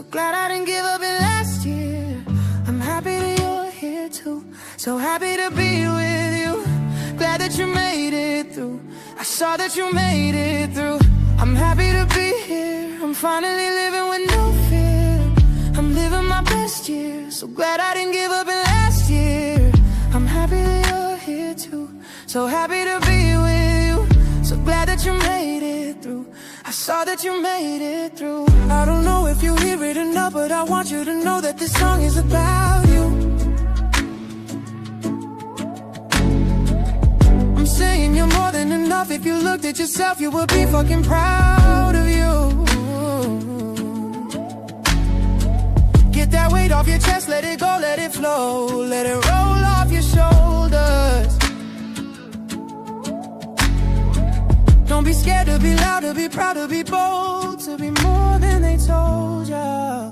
So glad I didn't give up in last year. I'm happy that you're here too. So happy to be with you. Glad that you made it through. I saw that you made it through. I'm happy to be here. I'm finally living with no fear. I'm living my best year. So glad I didn't give up in last year. I'm happy that you're here too. So happy to be with you. So glad that you made it through. I saw that you made it through. I don't know if you hear it enough, but I want you to know that this song is about you. I'm saying you're more than enough. If you looked at yourself, you would be fucking proud of you. Get that weight off your chest, let it go, let it flow. Let it roll off your shoulders. Don't be scared to be loud, to be proud, to be bold, to be more than they told ya.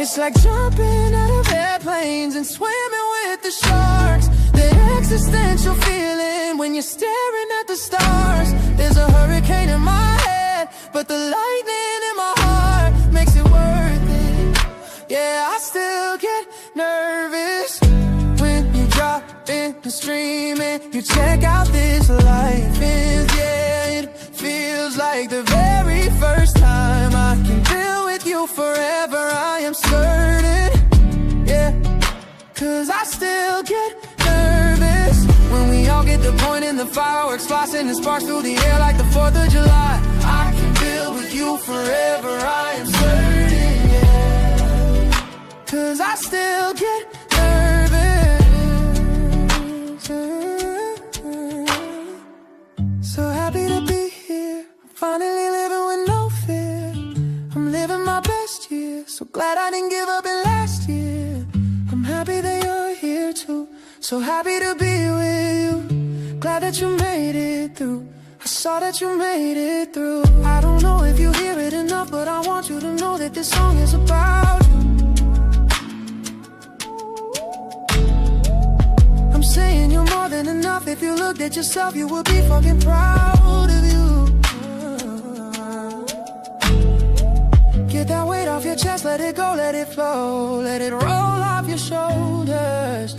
It's like jumping out of airplanes and swimming with the sharks. The existential feeling when you're staring at the stars. There's a hurricane in my head, but the lightning in my heart makes it worth it. Yeah, I still get nervous when you drop in the stream and you check out this life is. Yeah, it feels like the very first time I can deal with you forever. I am certain, yeah, cause I still get nervous when we all get the point in the fireworks flashing and sparks through the air like the 4th of July. I can build with you forever, I am certain, yeah, cause I still get nervous. So happy to be here, I'm finally living with no fear. I'm living my best year, so glad I didn't give up in last year. I'm happy that you're here too. So happy to be with you. Glad that you made it through. I saw that you made it through. I don't know if you hear it enough, but I want you to know that this song is about you. I'm saying you're more than enough. If you looked at yourself, you would be fucking proud of you. Get that weight off your chest, let it go, let it flow. Let it roll off your shoulders.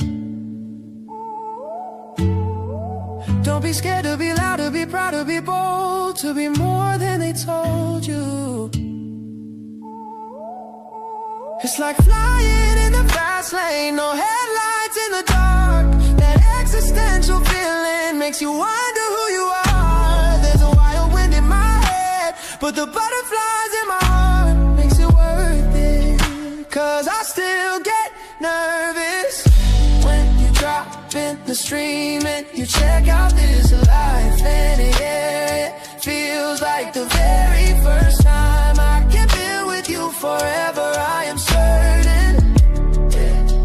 Don't be scared to be loud, to be proud, to be bold, to be more than they told you. It's like flying in the fast lane, no headlights in the dark. That existential feeling makes you wonder who you are. There's a wild wind in my head, but the butterflies in my heart makes it worth it. Cause I still get nervous when you drop in the stream and you check out this life. And yeah, it feels like the very first time I can be with you forever. I am certain, yeah.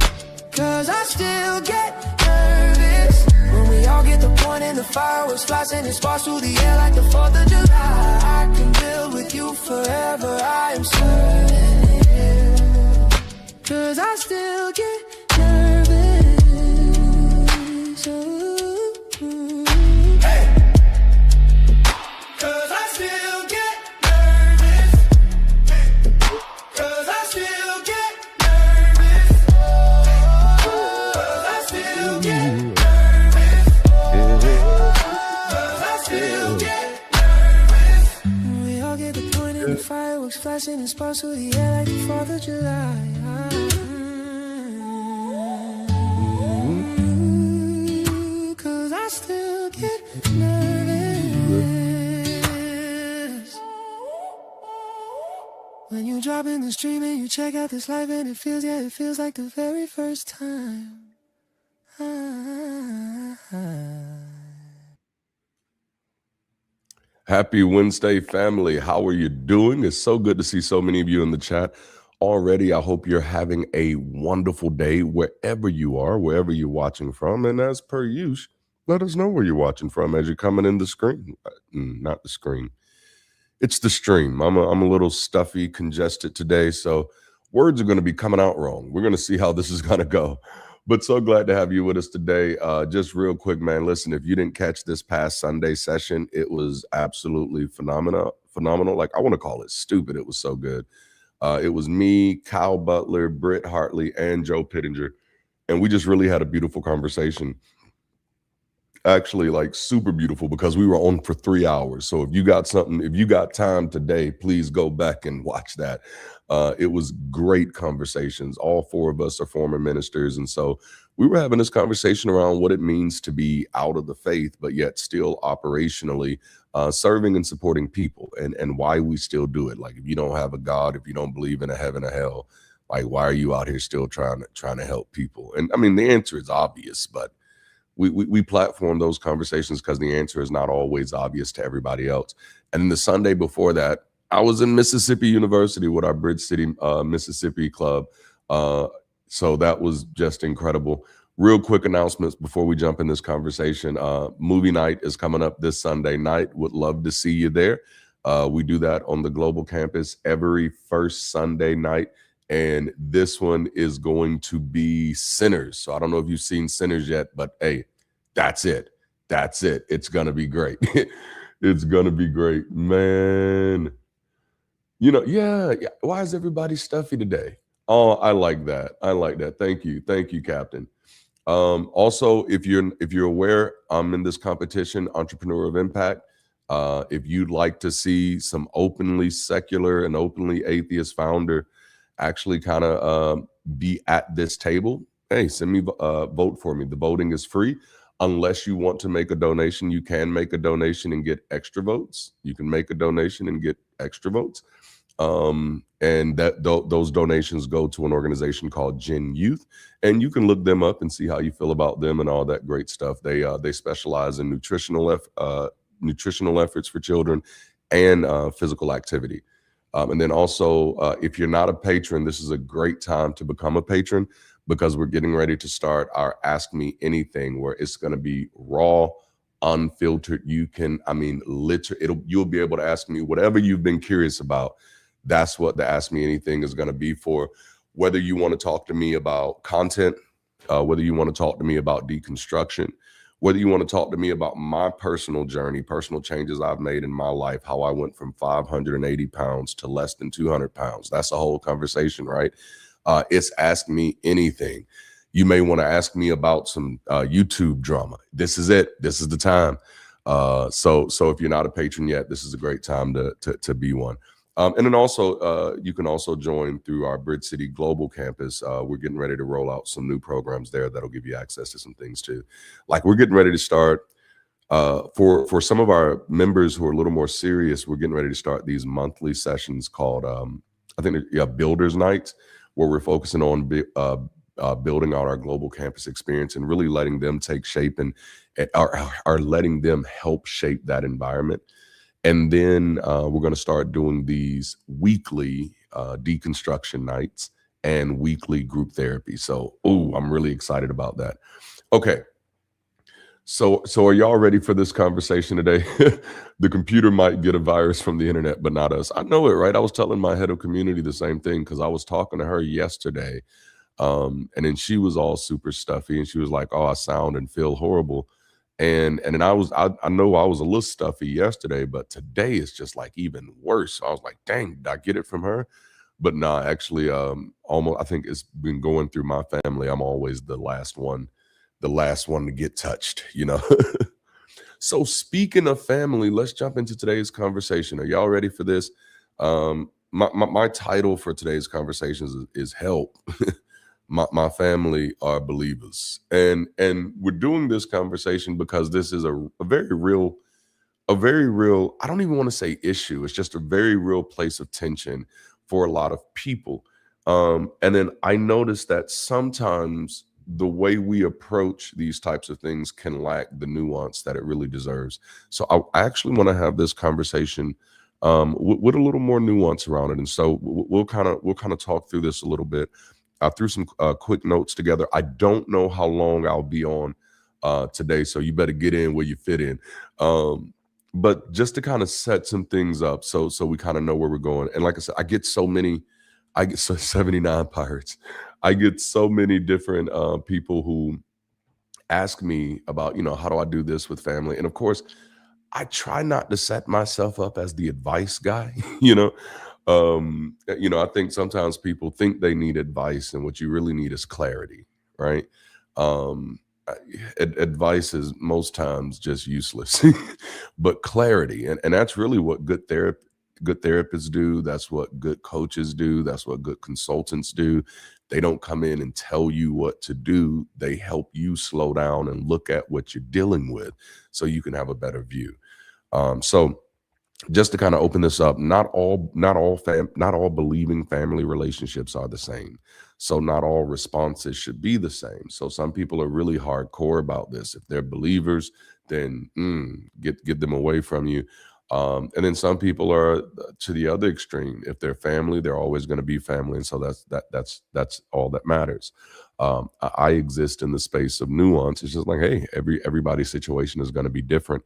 Cause I still get nervous when we all get the point and the fireworks flashing and sparks through the air like the 4th of July. I can build with you forever. I am certain, yeah. Cause I still get nervous. Hey! Cause I still get nervous. Cause I still get nervous. Cause I still get nervous. Cause I still get nervous. We all get the point and the fireworks flashing and sparks through the air like the 4th of July. Cause I still get nervous when you drop in the stream and you check out this life and it feels, yeah, it feels like the very first time. Happy Wednesday, family. How are you doing? It's so good to see so many of you in the chat already. I hope you're having a wonderful day wherever you are, wherever you're watching from. And as per usual, let us know where you're watching from as you're coming in the screen. Not the screen. It's the stream. I'm a little stuffy, congested today, so words are going to be coming out wrong. We're going to see how this is going to go. But so glad to have you with us today. Just real quick, man, listen, if you didn't catch this past Sunday session, it was absolutely phenomenal. phenomenal. Like, I want to call it stupid. It was so good. It was me, Kyle Butler, Britt Hartley, and Joe Pittenger, and we just really had a beautiful conversation. Actually, like, super beautiful, because we were on for 3 hours. So if you got time today, please go back and watch that. It was great conversations. All four of us are former ministers, and so we were having this conversation around what it means to be out of the faith but yet still operationally serving and supporting people, and why we still do it. Like, if you don't have a God, if you don't believe in a heaven or hell, like, why are you out here still trying to help people? And I mean, the answer is obvious, but we platform those conversations because the answer is not always obvious to everybody else. And then the Sunday before that, I was in Mississippi University with our Bridge City, Mississippi club. So that was just incredible. Real quick announcements before we jump in this conversation. Movie night is coming up this Sunday night. Would love to see you there. We do that on the global campus every first Sunday night. And this one is going to be Sinners. So I don't know if you've seen Sinners yet, but hey, that's it. That's it. It's going to be great. It's going to be great, man. Yeah. Why is everybody stuffy today? Oh, I like that. I like that. Thank you. Thank you, Captain. Also, if you're aware, I'm in this competition, Entrepreneur of Impact. If you'd like to see some openly secular and openly atheist founder actually kind of be at this table, hey, send me vote for me. The voting is free. Unless you want to make a donation, you can make a donation and get extra votes. You can make a donation and get extra votes. And those donations go to an organization called Gen Youth, and you can look them up and see how you feel about them and all that great stuff. They specialize in nutritional efforts for children and physical activity. And then also, if you're not a patron, this is a great time to become a patron, because we're getting ready to start our Ask Me Anything, where it's going to be raw, unfiltered. You'll be able to ask me whatever you've been curious about. That's what the Ask Me Anything is going to be for. Whether you want to talk to me about content, whether you want to talk to me about deconstruction, whether you want to talk to me about my personal journey, personal changes I've made in my life, how I went from 580 pounds to less than 200 pounds. That's a whole conversation, right? It's Ask Me Anything. You may want to ask me about some YouTube drama. This is it. This is the time. So if you're not a patron yet, this is a great time to be one. And then also, you can also join through our Bridge City Global Campus. We're getting ready to roll out some new programs there that'll give you access to some things too. Like, we're getting ready to start, for some of our members who are a little more serious, we're getting ready to start these monthly sessions called, I think, Builders Nights, where we're focusing on building out our global campus experience and really letting them take shape and are letting them help shape that environment. And then we're going to start doing these weekly deconstruction nights and weekly group therapy. So, I'm really excited about that. Okay. So are y'all ready for this conversation today? The computer might get a virus from the internet, but not us. I know it, right? I was telling my head of community the same thing, because I was talking to her yesterday. And then she was all super stuffy, and she was like, "Oh, I sound and feel horrible." And then I know I was a little stuffy yesterday, but today it's just like even worse. So I was like, dang, did I get it from her? But nah, actually, almost, I think it's been going through my family. I'm always the last one to get touched, So speaking of family, let's jump into today's conversation. Are y'all ready for this? My title for today's conversation is Help. My family are believers, and we're doing this conversation because this is a very real, I don't even want to say issue. It's just a very real place of tension for a lot of people. And then I noticed that sometimes the way we approach these types of things can lack the nuance that it really deserves. So I actually want to have this conversation with a little more nuance around it. And so we'll kind of talk through this a little bit. I threw some quick notes together. I don't know how long I'll be on today, so you better get in where you fit in. But just to kind of set some things up, so we kind of know where we're going. And like I said, I get 79 pirates. I get so many different people who ask me about, how do I do this with family? And of course, I try not to set myself up as the advice guy, I think sometimes people think they need advice, and what you really need is clarity, right? Um, Advice is most times just useless, but clarity, and that's really what good therapists do. That's what good coaches do. That's what good consultants do. They don't come in and tell you what to do. They help you slow down and look at what you're dealing with, so you can have a better view. So just to kind of open this up, not all believing family relationships are the same. So not all responses should be the same. So some people are really hardcore about this. If they're believers, then get them away from you. And then some people are to the other extreme. If they're family, they're always going to be family, and so that's all that matters. I exist in the space of nuance. It's just like, hey, everybody's situation is going to be different.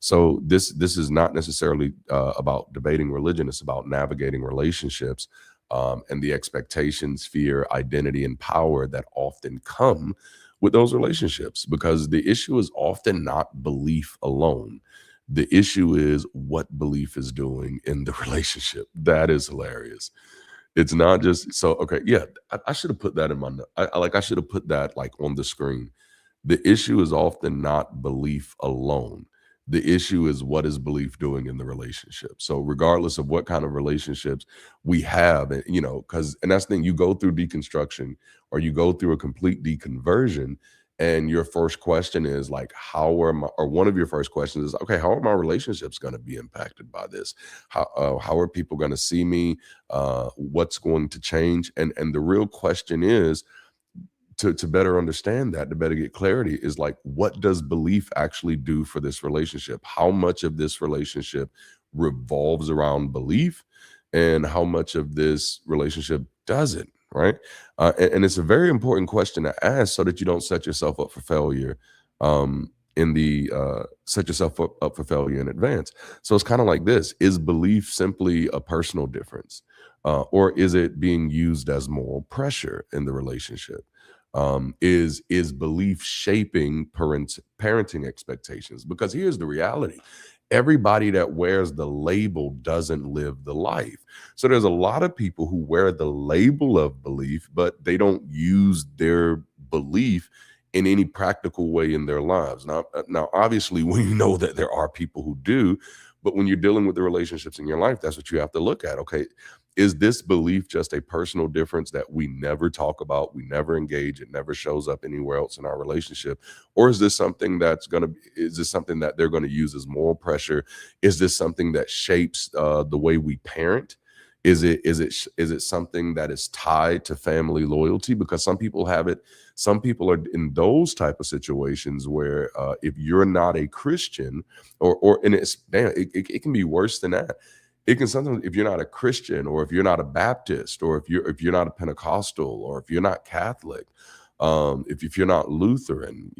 So this is not necessarily about debating religion. It's about navigating relationships, and the expectations, fear, identity, and power that often come with those relationships. Because the issue is often not belief alone. The issue is what belief is doing in the relationship. That is hilarious. It's not just so okay. Yeah, I should have put that in my. I should have put that like on the screen. The issue is often not belief alone. The issue is what is belief doing in the relationship. So regardless of what kind of relationships we have, and that's the thing, you go through deconstruction or you go through a complete deconversion, and your first question is like, how are my, or one of your first questions is, okay, how are my relationships going to be impacted by this? How are people going to see me? What's going to change? And the real question is, to better understand that, to better get clarity, is like, what does belief actually do for this relationship? How much of this relationship revolves around belief, and how much of this relationship doesn't, right? And it's a very important question to ask, so that you don't set yourself up for failure, in the set yourself up for failure in advance. So it's kind of like this: is belief simply a personal difference, or is it being used as moral pressure in the relationship? Is belief shaping parenting expectations? Because here's the reality: everybody that wears the label doesn't live the life. So there's a lot of people who wear the label of belief, but they don't use their belief in any practical way in their lives. Now, obviously, we know that there are people who do, but when you're dealing with the relationships in your life, that's what you have to look at. Okay, is this belief just a personal difference that we never talk about, we never engage, it never shows up anywhere else in our relationship? Or is this something is this something that they're going to use as moral pressure? Is this something that shapes the way we parent? Is it something that is tied to family loyalty? Because some people have it. Some people are in those type of situations where if you're not a Christian, or and it can be worse than that. It can sometimes, if you're not a Christian, or if you're not a Baptist, or if you're not a Pentecostal, or if you're not Catholic, if you're not Lutheran,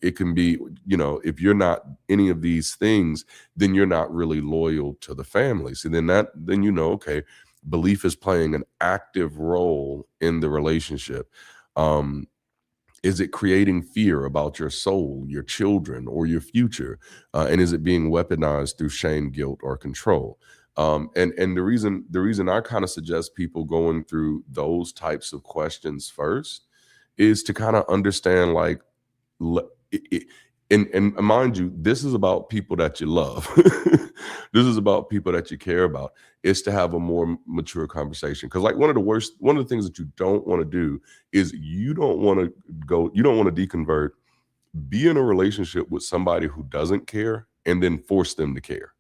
it can be, if you're not any of these things, then you're not really loyal to the family. So then okay, belief is playing an active role in the relationship. Is it creating fear about your soul, your children, or your future? And is it being weaponized through shame, guilt, or control? And the reason I kind of suggest people going through those types of questions first is to kind of understand, like, and mind you, this is about people that you love. This is about people that you care about. It's to have a more mature conversation. Because, like, one of the things that you don't want to do is you don't want to deconvert, be in a relationship with somebody who doesn't care, and then force them to care.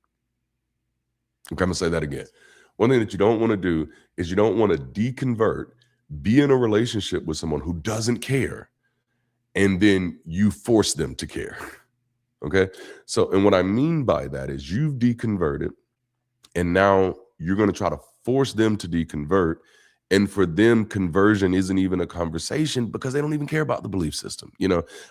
Okay, I'm gonna say that again. One thing that you don't want to do is you don't want to deconvert, be in a relationship with someone who doesn't care, and then you force them to care. Okay. So, and what I mean by that is you've deconverted, and now you're going to try to force them to deconvert, And for them, conversion isn't even a conversation because they don't even care about the belief system.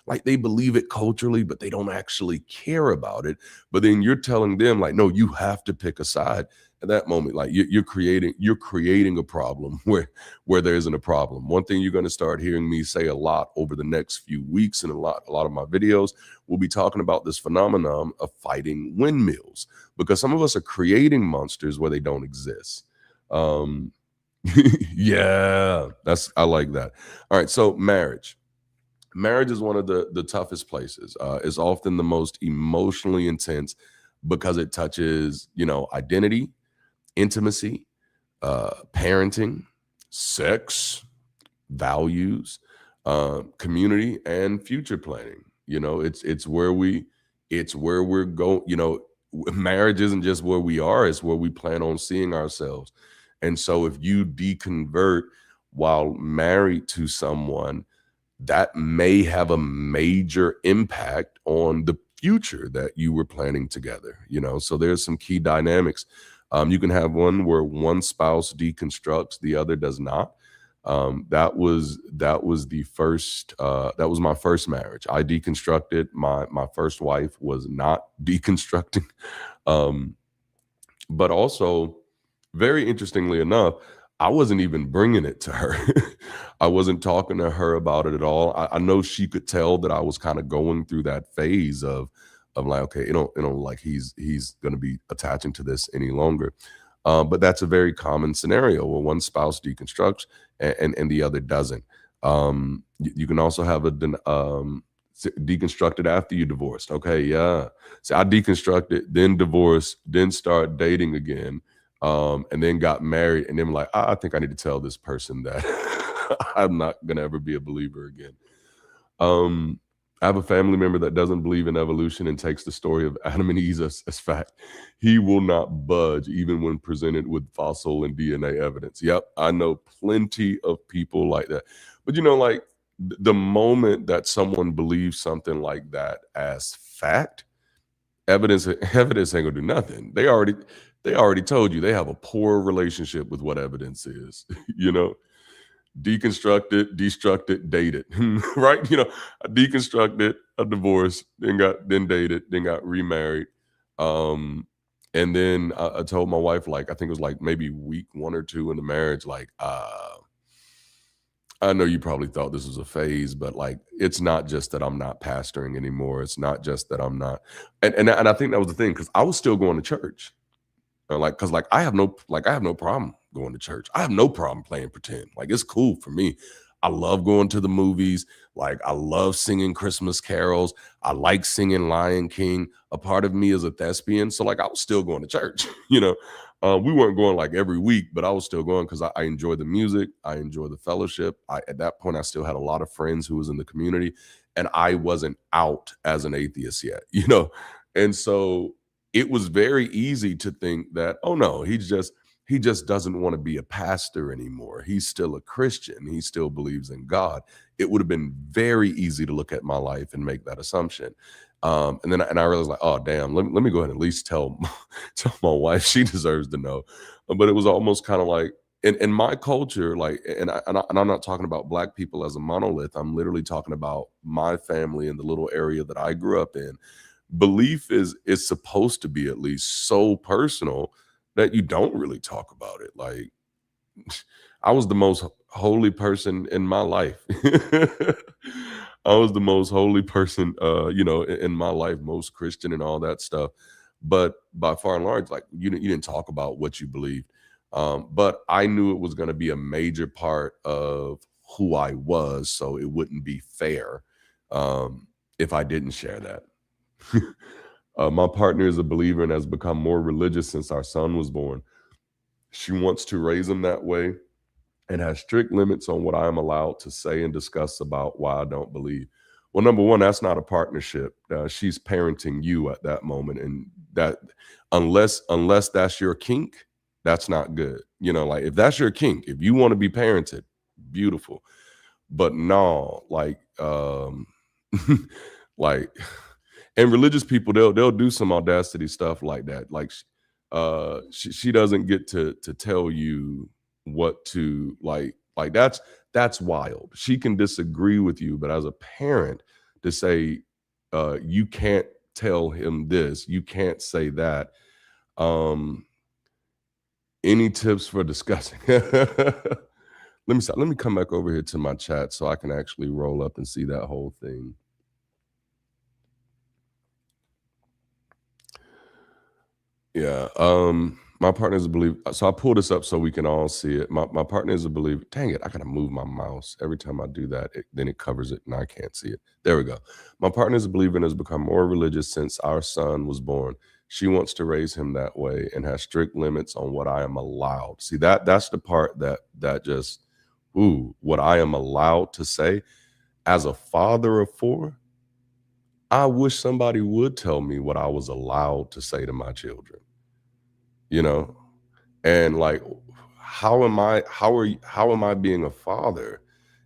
Like they believe it culturally, but they don't actually care about it. But then you're telling them like, no, you have to pick a side. At that moment, like you're creating a problem where there isn't a problem. One thing you're going to start hearing me say a lot over the next few weeks, and a lot of my videos will be talking about this phenomenon of fighting windmills, because some of us are creating monsters where they don't exist. Yeah, I like that. All right, so marriage is one of the toughest places. It's often the most emotionally intense because it touches identity, intimacy, parenting, sex, values, community, and future planning. It's where we're going. Marriage isn't just where we are; it's where we plan on seeing ourselves. And so, if you deconvert while married to someone, that may have a major impact on the future that you were planning together. So there's some key dynamics. You can have one where one spouse deconstructs, the other does not. That was the first. That was my first marriage. I deconstructed. My first wife was not deconstructing. But also, very interestingly enough, I wasn't even bringing it to her. I wasn't talking to her about it at all. I know she could tell that I was kind of going through that phase of like, okay, like he's going to be attaching to this any longer. But that's a very common scenario where one spouse deconstructs and the other doesn't. You can also have deconstructed after you divorced. Okay, yeah. So I deconstructed, then divorced, then start dating again, and then got married, and then like, I think I need to tell this person that I'm not gonna ever be a believer again. I have a family member that doesn't believe in evolution and takes the story of Adam and Eve as fact. He will not budge even when presented with fossil and DNA evidence. Yep, I know plenty of people like that. But like the moment that someone believes something like that as fact, evidence ain't gonna do nothing. They already told you they have a poor relationship with what evidence is. Deconstructed, destructed, dated, right? I deconstructed, a divorce, then dated, then got remarried. And then I told my wife, like, I think it was like maybe week 1 or 2 in the marriage, like, I know you probably thought this was a phase, but like, it's not just that I'm not pastoring anymore. It's not just that I'm not, and I think that was the thing, because I was still going to church. Because I have no problem going to church. I have no problem playing pretend. Like, it's cool for me. I love going to the movies. Like, I love singing Christmas carols. I like singing Lion King. A part of me is a thespian, so like I was still going to church. We weren't going like every week, but I was still going because I enjoy the music. I enjoy the fellowship. At that point, I still had a lot of friends who was in the community, and I wasn't out as an atheist yet. And so it was very easy to think that, oh no, he just doesn't want to be a pastor anymore. He's still a Christian. He still believes in God. It would have been very easy to look at my life and make that assumption. And I realized, like, oh damn, let me go ahead and at least tell my wife. She deserves to know. But it was almost kind of like, in my culture, like, and I'm not talking about Black people as a monolith. I'm literally talking about my family and the little area that I grew up in. Belief is supposed to be at least so personal that you don't really talk about it. Like, I was the most holy person in my life. I was the most holy person, in my life, most Christian and all that stuff. But by far and large, like, you didn't talk about what you believed. But I knew it was going to be a major part of who I was, so it wouldn't be fair if I didn't share that. My partner is a believer and has become more religious since our son was born. She wants to raise him that way and has strict limits on what I am allowed to say and discuss about why I don't believe. Well, number one, that's not a partnership. She's parenting you at that moment, and that unless that's your kink, that's not good. Like, if that's your kink, if you want to be parented, beautiful. But no, like, like, and religious people, they'll do some audacity stuff like that. Like, she doesn't get to tell you what to like that's wild. She can disagree with you, but as a parent to say you can't tell him this, you can't say that. Any tips for discussing? Let me come back over here to my chat so I can actually roll up and see that whole thing. Yeah. My partner is a believer. So I pulled this up so we can all see it. My partner is a believer. Dang it, I gotta move my mouse. Every time I do that, then it covers it and I can't see it. There we go. My partner is a believer and has become more religious since our son was born. She wants to raise him that way and has strict limits on what I am allowed. See, that's the part that just, what I am allowed to say. As a father of 4, I wish somebody would tell me what I was allowed to say to my children, you know? And like, how am I being a father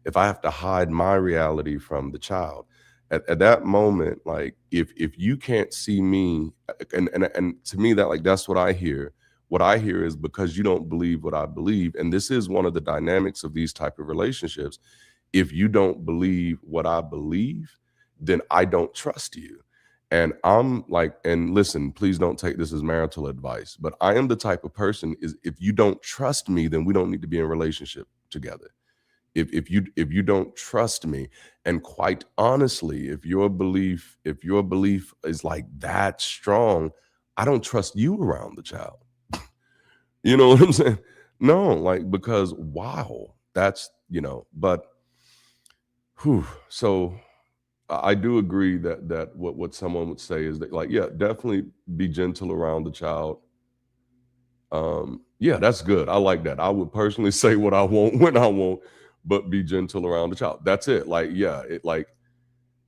if I have to hide my reality from the child? At that moment, like if you can't see me, and to me that like that's what I hear. What I hear is because you don't believe what I believe, and this is one of the dynamics of these type of relationships. If you don't believe what I believe, then I don't trust you. And I'm like, and listen, please don't take this as marital advice, but I am the type of person is if you don't trust me, then we don't need to be in a relationship together. If you don't trust me, and quite honestly, if your belief is like that strong, I don't trust you around the child. You know what I'm saying? No, like because wow, that's but so I do agree that what someone would say is that like, yeah, definitely be gentle around the child. Yeah, that's good. I like that. I would personally say what I want when I want, but be gentle around the child. That's it. Like, yeah, it like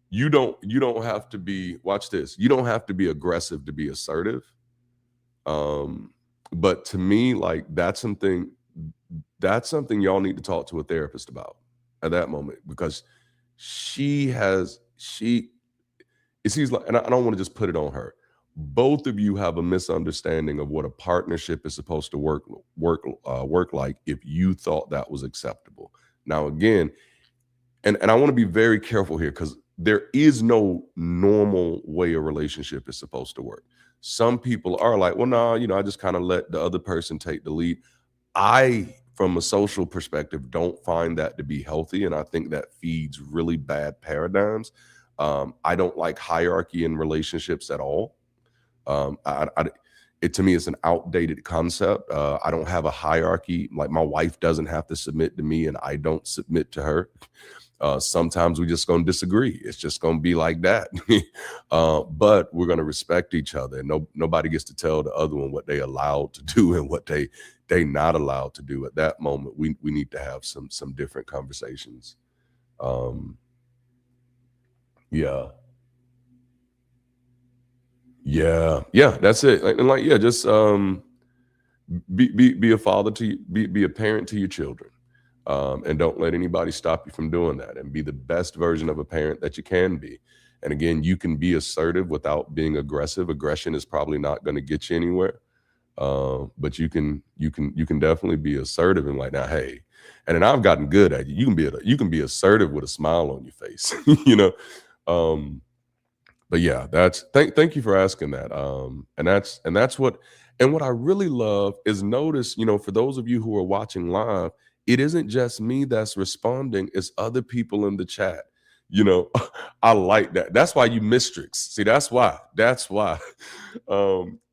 you don't have to be, watch this. You don't have to be aggressive to be assertive. Um, but to me, like that's something y'all need to talk to a therapist about at that moment because she it seems like, and I don't want to just put it on her. Both of you have a misunderstanding of what a partnership is supposed to work like if you thought that was acceptable. Now, again, and I want to be very careful here because there is no normal way a relationship is supposed to work. Some people are like, well, no, I just kind of let the other person take the lead. I, from a social perspective, don't find that to be healthy, and I think that feeds really bad paradigms. I don't like hierarchy in relationships at all. It to me is an outdated concept. I don't have a hierarchy. Like my wife doesn't have to submit to me, and I don't submit to her. Sometimes we just gonna disagree. It's just gonna be like that. But we're gonna respect each other. Nobody gets to tell the other one what they allowed to do and what they not allowed to do. At that moment, we need to have some different conversations. Yeah. Yeah, that's it. And like, yeah, just be a father to be a parent to your children. And don't let anybody stop you from doing that, and be the best version of a parent that you can be. And again, you can be assertive without being aggressive. Aggression is probably not going to get you anywhere. But you can definitely be assertive and like, now, hey, and then I've gotten good at it. You can be assertive with a smile on your face, you know. Um, but yeah, thank you for asking that. And that's what I really love is notice, for those of you who are watching live, it isn't just me that's responding, it's other people in the chat. You know, I like that. That's why you mistrix. See, that's why. That's why.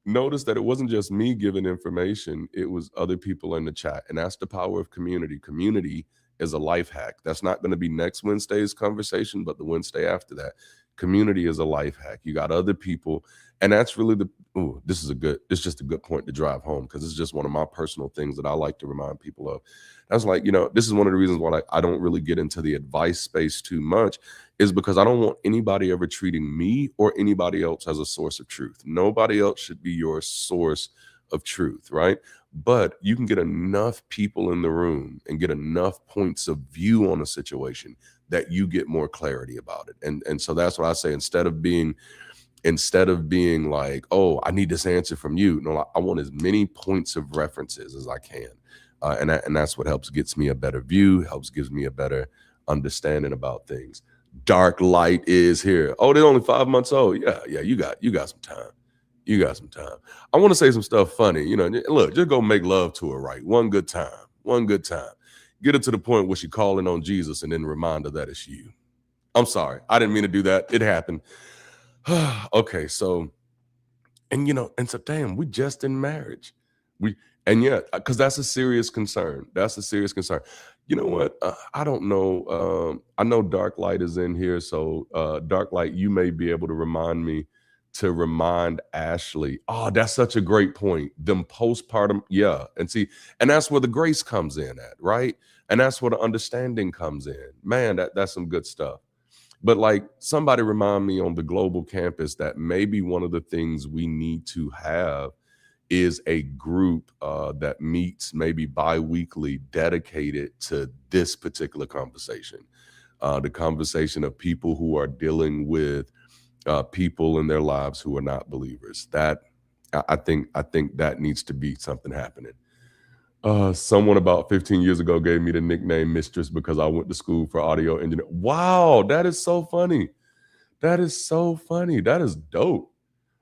Notice that it wasn't just me giving information, it was other people in the chat. And that's the power of community. Community is a life hack. That's not going to be next Wednesday's conversation, but the Wednesday after that. Community is a life hack. You got other people, and that's really it's just a good point to drive home because it's just one of my personal things that I like to remind people of. That's like, this is one of the reasons why I don't really get into the advice space too much, is because I don't want anybody ever treating me or anybody else as a source of truth. Nobody else should be your source of truth, right? But you can get enough people in the room and get enough points of view on a situation that you get more clarity about it. And so that's what I say, instead of being like, oh, I need this answer from you. No, I want as many points of references as I can. And that's what helps gets me a better view, helps gives me a better understanding about things. Dark light is here. Oh, they're only 5 months old. Yeah, you got some time. You got some time. I want to say some stuff funny. Look, just go make love to her right. One good time. One good time. Get her to the point where she's calling on Jesus and then remind her that it's you. I'm sorry. I didn't mean to do that. It happened. Okay, so and so damn, we just in marriage. Because that's a serious concern. That's a serious concern. You know what? I don't know. I know Dark Light is in here, so Dark Light, you may be able to remind Ashley. Oh, that's such a great point. Them postpartum, yeah, and that's where the grace comes in at, right? And that's where the understanding comes in. Man, that's some good stuff. But like somebody remind me on the global campus that maybe one of the things we need to have is a group that meets maybe bi-weekly dedicated to this particular conversation. The conversation of people who are dealing with people in their lives who are not believers. That I think that needs to be something happening. Someone about 15 years ago gave me the nickname Mistress because I went to school for audio engineering. Wow, that is so funny. That is so funny. That is dope.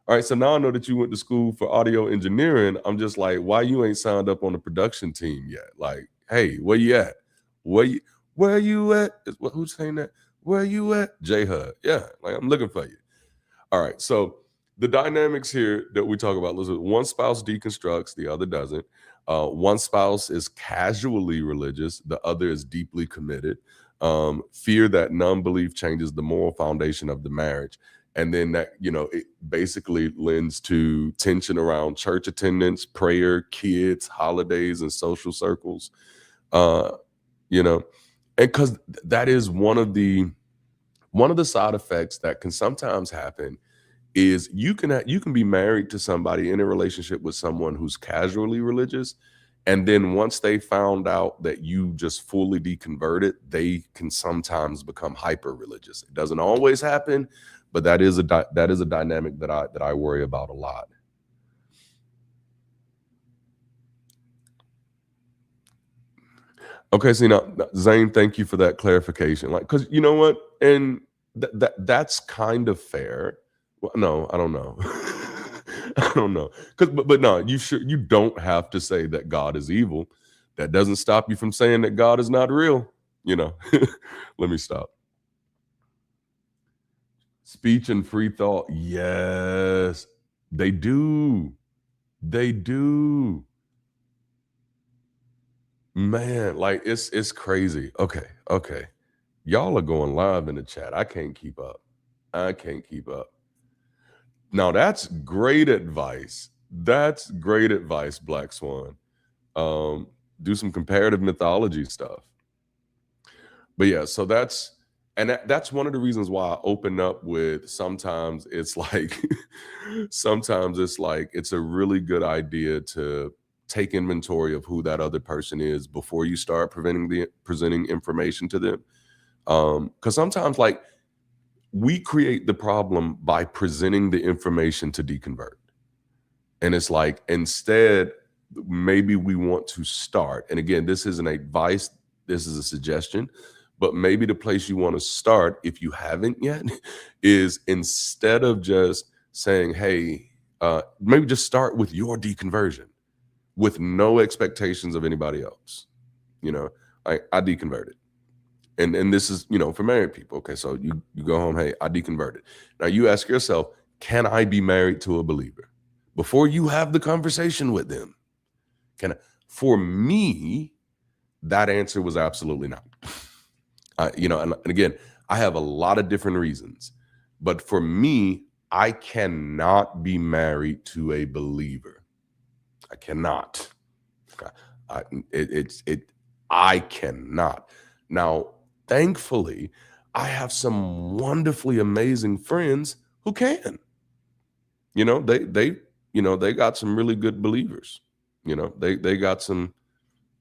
All right, so now I know that you went to school for audio engineering. I'm just like, why you ain't signed up on the production team yet? Like, hey, where you at? Where you at? Who's saying that? Where you at? J Hud. Yeah, like I'm looking for you. All right, so the dynamics here that we talk about, listen, one spouse deconstructs, the other doesn't. One spouse is casually religious, the other is deeply committed. Fear that non-belief changes the moral foundation of the marriage. And then that, it basically lends to tension around church attendance, prayer, kids, holidays, and social circles. And because that is one of the side effects that can sometimes happen is you can be married to somebody in a relationship with someone who's casually religious, and then once they found out that you just fully deconverted, they can sometimes become hyper religious. It doesn't always happen, but that is a dynamic that I worry about a lot. Okay, so Zane, thank you for that clarification. Like, because you know what, and that's kind of fair. Well, no, I don't know. I don't know. But no, you don't have to say that God is evil. That doesn't stop you from saying that God is not real. Let me stop. Speech and free thought. Yes, they do. They do. Man, like it's crazy. Okay. Y'all are going live in the chat. I can't keep up. Now that's great advice. That's great advice, Black Swan. Do some comparative mythology stuff. But yeah, so that's one of the reasons why I open up with sometimes it's like it's a really good idea to take inventory of who that other person is before you start presenting information to them. Because sometimes like we create the problem by presenting the information to deconvert. And it's like, instead, maybe we want to start. And again, this isn't advice, this is a suggestion, but maybe the place you want to start, if you haven't yet, is instead of just saying, hey, maybe just start with your deconversion with no expectations of anybody else. I deconverted. And this is, for married people. Okay, so you go home, hey, I deconverted. Now you ask yourself, can I be married to a believer? Before you have the conversation with them. For me, that answer was absolutely not. And again, I have a lot of different reasons. But for me, I cannot be married to a believer. I cannot. I cannot. Now, thankfully, I have some wonderfully amazing friends who can. They got some really good believers. They got some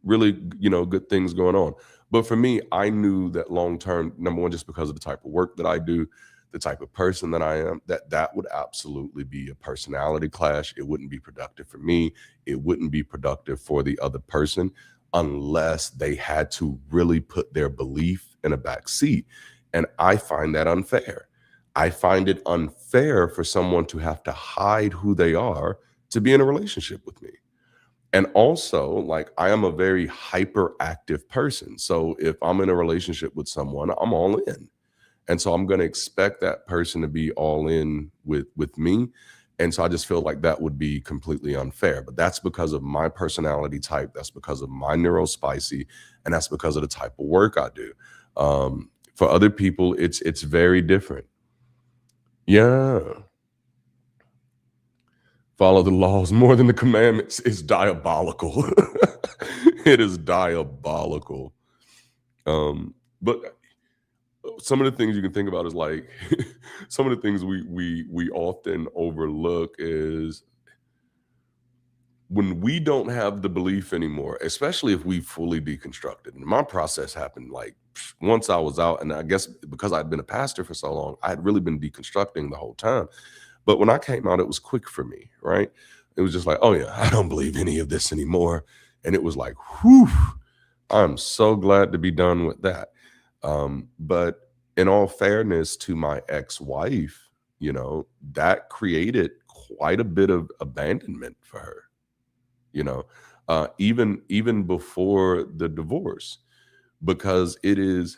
really, good things going on. But for me, I knew that long term, number one, just because of the type of work that I do, the type of person that I am, that would absolutely be a personality clash. It wouldn't be productive for me. It wouldn't be productive for the other person unless they had to really put their belief in a back seat. And I find that unfair. I find it unfair for someone to have to hide who they are to be in a relationship with me. And also, like, I am a very hyperactive person. So if I'm in a relationship with someone, I'm all in. And so I'm going to expect that person to be all in with me. And so I just feel like that would be completely unfair. But that's because of my personality type. That's because of my neurospicy. And that's because of the type of work I do. For other people, it's very different. Yeah. Follow the laws more than the commandments is diabolical. It is diabolical. But some of the things you can think about is like some of the things we often overlook is when we don't have the belief anymore, especially if we fully deconstructed. And my process happened like once I was out, and I guess because I'd been a pastor for so long, I had really been deconstructing the whole time. But when I came out, it was quick for me, right? It was just like, oh yeah, I don't believe any of this anymore. And it was like, whew, I'm so glad to be done with that. But in all fairness to my ex-wife, that created quite a bit of abandonment for her, even before the divorce, because it is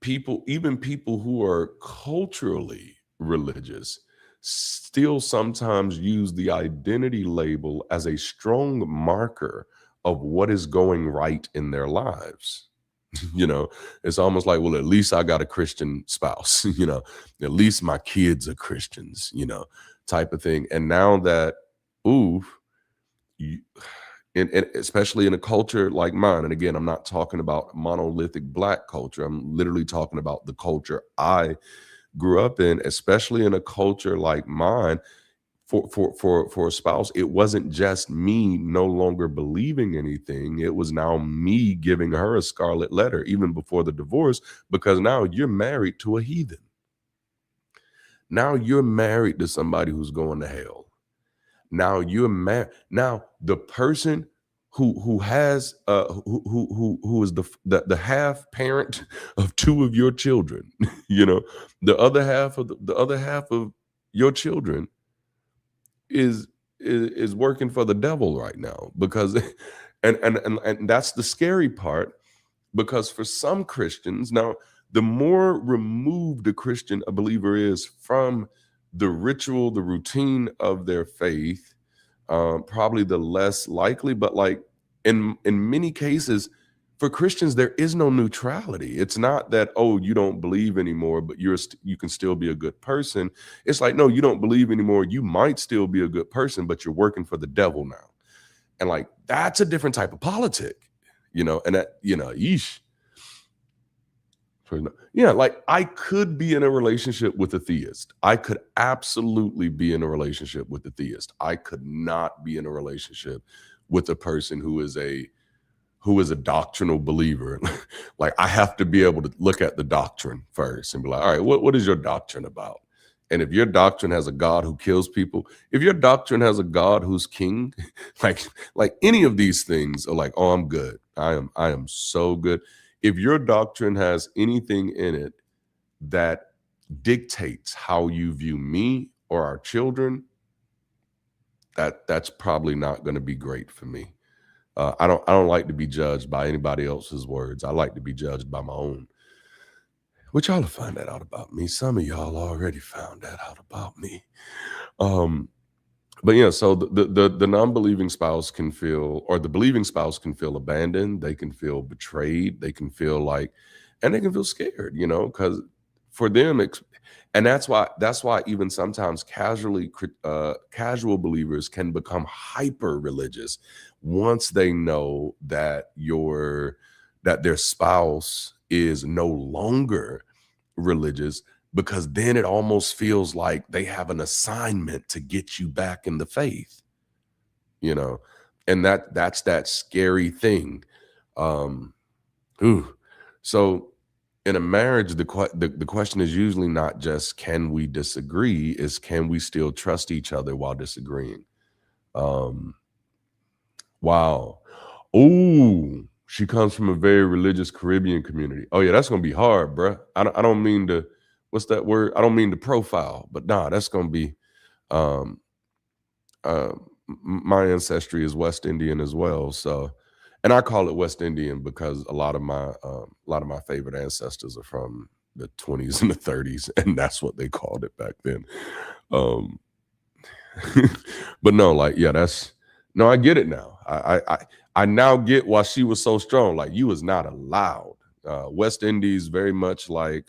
even people who are culturally religious still sometimes use the identity label as a strong marker of what is going right in their lives. It's almost like, well, at least I got a Christian spouse, at least my kids are Christians, type of thing. And now that, ooh, you, and especially in a culture like mine, and again, I'm not talking about monolithic Black culture. I'm literally talking about the culture I grew up in, especially in a culture like mine. For a spouse, it wasn't just me no longer believing anything. It was now me giving her a scarlet letter, even before the divorce, because now you're married to a heathen. Now you're married to somebody who's going to hell. Now you're married. Now the person who has who is the half parent of two of your children, the other half of the other half of your children is working for the devil right now, because and that's the scary part, because for some Christians now, the more removed a believer is from the ritual, the routine of their faith, probably the less likely. But like in many cases, for Christians, there is no neutrality. It's not that, oh, you don't believe anymore, but you can still be a good person. It's like, no, you don't believe anymore. You might still be a good person, but you're working for the devil now. And like, that's a different type of politic, and that, yeesh. Yeah, like I could be in a relationship with a theist. I could absolutely be in a relationship with a theist. I could not be in a relationship with a person who is a doctrinal believer. Like, I have to be able to look at the doctrine first and be like, all right, what is your doctrine about? And if your doctrine has a God who kills people, if your doctrine has a God who's king, like any of these things are like, oh, I'm good. I am so good. If your doctrine has anything in it that dictates how you view me or our children, that's probably not going to be great for me. I don't like to be judged by anybody else's words. I like to be judged by my own. Which y'all will find that out about me. Some of y'all already found that out about me. But yeah, so the non-believing spouse can feel, or the believing spouse can feel abandoned. They can feel betrayed. They can feel like, and they can feel scared, because for them, and that's why even sometimes casual believers can become hyper religious once they know that their spouse is no longer religious, because then it almost feels like they have an assignment to get you back in the faith, and that's that scary thing. So in a marriage, the question is usually not just can we disagree, is can we still trust each other while disagreeing? Wow. Ooh, she comes from a very religious Caribbean community. Oh yeah, that's gonna be hard, bruh. I don't mean to, what's that word? I don't mean to profile, but nah, that's gonna be. Um, my ancestry is West Indian as well, so, and I call it West Indian because a lot of my favorite ancestors are from the 20s and the 30s, and that's what they called it back then. Um, but no, like, yeah, that's no, I get it now. I now get why she was so strong. Like, you was not allowed. West Indies, very much like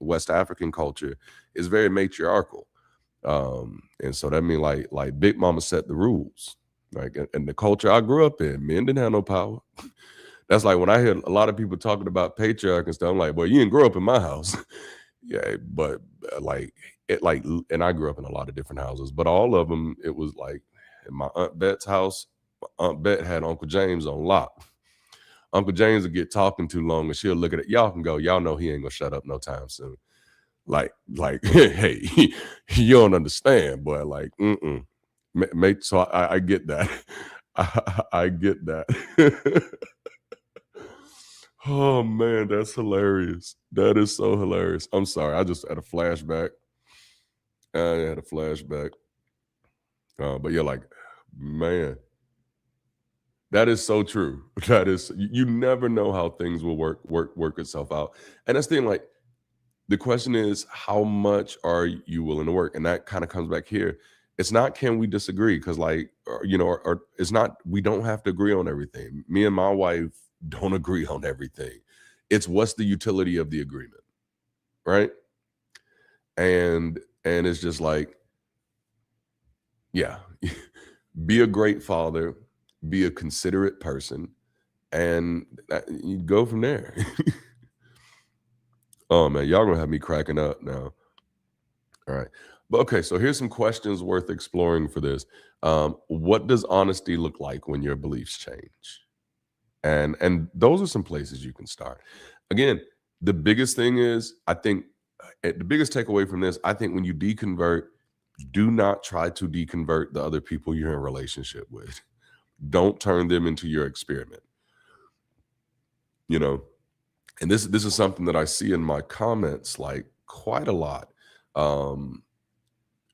West African culture, is very matriarchal. And so that mean like Big Mama set the rules. Like, and the culture I grew up in, men didn't have no power. That's like when I hear a lot of people talking about patriarch and stuff, I'm like, well, you didn't grow up in my house. Yeah, but like it like and I grew up in a lot of different houses, but all of them, it was like in my Aunt Bet's house, Aunt Bet had Uncle James on lock. Uncle James would get talking too long and she'll look at it. Y'all can go, y'all know he ain't gonna shut up no time soon. Like, hey, you don't understand, boy. Like, mate. So I get that. I get that. Oh man, that's hilarious. That is so hilarious. I'm sorry. I just had a flashback. I had a flashback. But yeah, like, man, that is so true. That is, you never know how things will work itself out. And that's the thing, like, the question is, how much are you willing to work? And that kind of comes back here. It's not, can we disagree? Because like, or it's not, we don't have to agree on everything. Me and my wife don't agree on everything. It's what's the utility of the agreement, right? And it's just like, yeah, be a great father, be a considerate person, and you go from there. Oh man, y'all gonna have me cracking up now. All right. But okay, so here's some questions worth exploring for this. What does honesty look like when your beliefs change? And those are some places you can start. Again, the biggest thing is, I think, the biggest takeaway from this, I think, when you deconvert, do not try to deconvert the other people you're in a relationship with. Don't turn them into your experiment. You know, and this is something that I see in my comments like quite a lot. Um,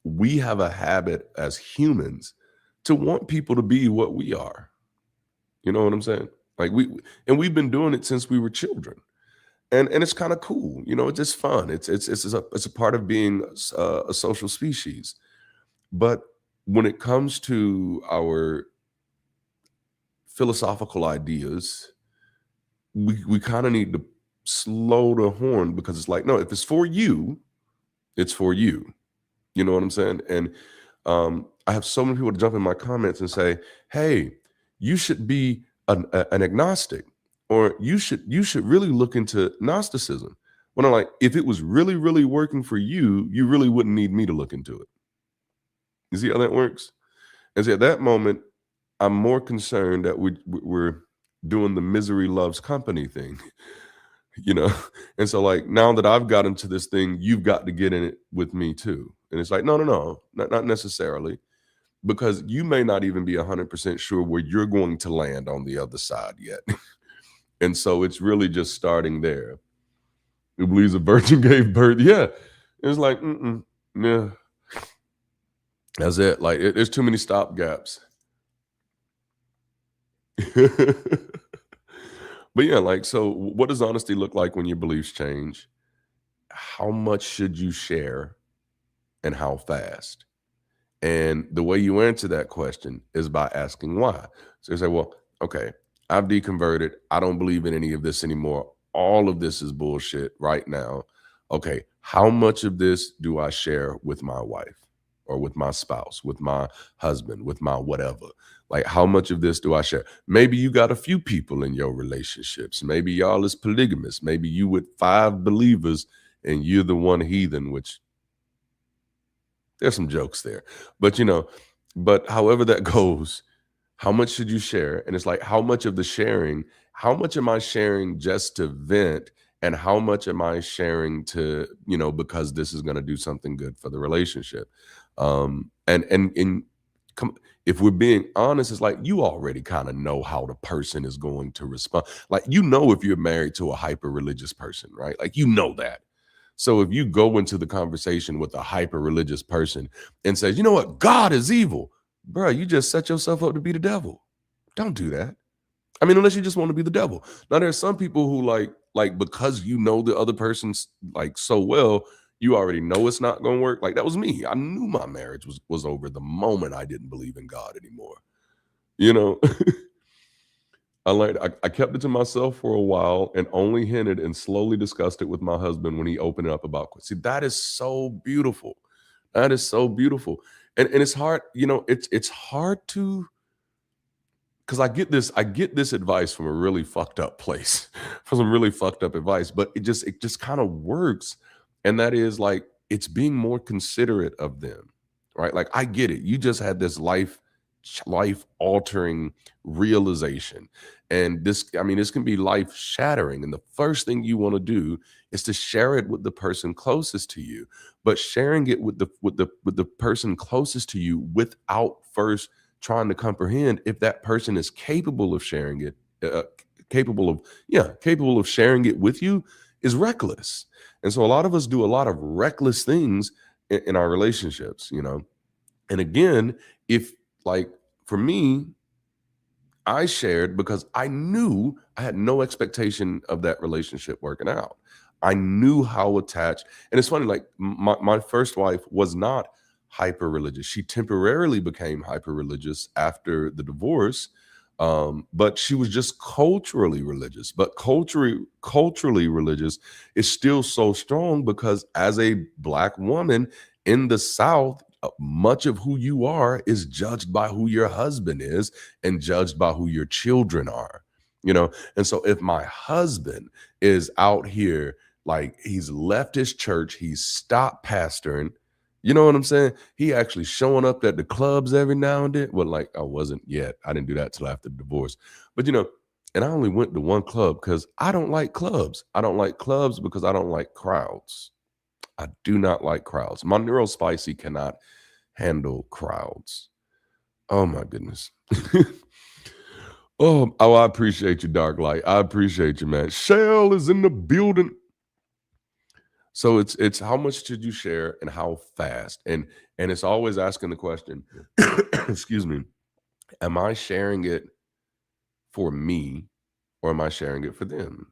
we have a habit as humans to want people to be what we are. You know what I'm saying? Like, we've been doing it since we were children, and it's kind of cool. You know, it's just fun. It's a part of being a social species. But when it comes to our philosophical ideas, we kind of need to slow the horn, because it's like, no, if it's for you, it's for you. You know what I'm saying? And I have so many people to jump in my comments and say, "Hey, you should be an agnostic, or you should really look into Gnosticism." When I'm like, if it was really, really working for you, you really wouldn't need me to look into it. You see how that works? And so at that moment, I'm more concerned that we're doing the misery loves company thing. you know and so, like, now that I've got into this thing, you've got to get in it with me too. And it's like, no, not necessarily, because you may not even be 100% sure where you're going to land on the other side yet. And so it's really just starting there. Who believes a virgin gave birth? Yeah. It's like, yeah, that's it. Like, there's too many stop gaps. But yeah, like, so what does honesty look like when your beliefs change? How much should you share, and how fast? And the way you answer that question is by asking why. So you say, well, okay, I've deconverted. I don't believe in any of this anymore. All of this is bullshit right now. Okay, how much of this do I share with my wife, or with my spouse, with my husband, with my whatever? Like, how much of this do I share? Maybe you got a few people in your relationships. Maybe y'all is polygamous. Maybe you with 5 believers and you're the one heathen, which there's some jokes there. But but however that goes, how much should you share? And it's like, how much of the sharing, how much am I sharing just to vent? And how much am I sharing to, because this is going to do something good for the relationship? And come if we're being honest, it's like you already kind of know how the person is going to respond. Like, you know, if you're married to a hyper religious person, right? Like, you know that. So if you go into the conversation with a hyper religious person and says, you know what, God is evil, bro, you just set yourself up to be the devil. Don't do that. I mean, unless you just want to be the devil. Now, there's some people who like because you know the other person's like so well, you already know it's not going to work. Like, that was me. I knew my marriage was over the moment I didn't believe in God anymore. You know, I kept it to myself for a while and only hinted and slowly discussed it with my husband when he opened up about. See, that is so beautiful. That is so beautiful. And it's hard, you know, it's hard to, because I get this advice from a really fucked up place, from some really fucked up advice, but it just kind of works. And that is like, it's being more considerate of them, right? Like, I get it. You just had this life altering realization. And this, I mean, this can be life shattering. And the first thing you want to do is to share it with the person closest to you. But sharing it with the person closest to you without first trying to comprehend if that person is capable of sharing it, capable of sharing it with you, is reckless. And so a lot of us do a lot of reckless things in our relationships, you know. And again, if like for me, I shared because I knew I had no expectation of that relationship working out. I knew how attached, and it's funny, like my first wife was not hyper religious. She temporarily became hyper religious after the divorce, but she was just culturally religious. But culturally religious is still so strong because as a Black woman in the South, much of who you are is judged by who your husband is and judged by who your children are, you know. And so if my husband is out here, like, he's left his church, he's stopped pastoring, you know what I'm saying, he actually showing up at the clubs every now and then. Well, like, I wasn't yet, I didn't do that till after the divorce, but you know. And I only went to one club because I don't like clubs. I don't like clubs because I don't like crowds. I do not like crowds. My neurospicy cannot handle crowds. Oh my goodness. Oh, I appreciate you, Dark Light. I appreciate you, man. Shell is in the building. So it's how much should you share and how fast? And it's always asking the question, excuse me, am I sharing it for me or am I sharing it for them?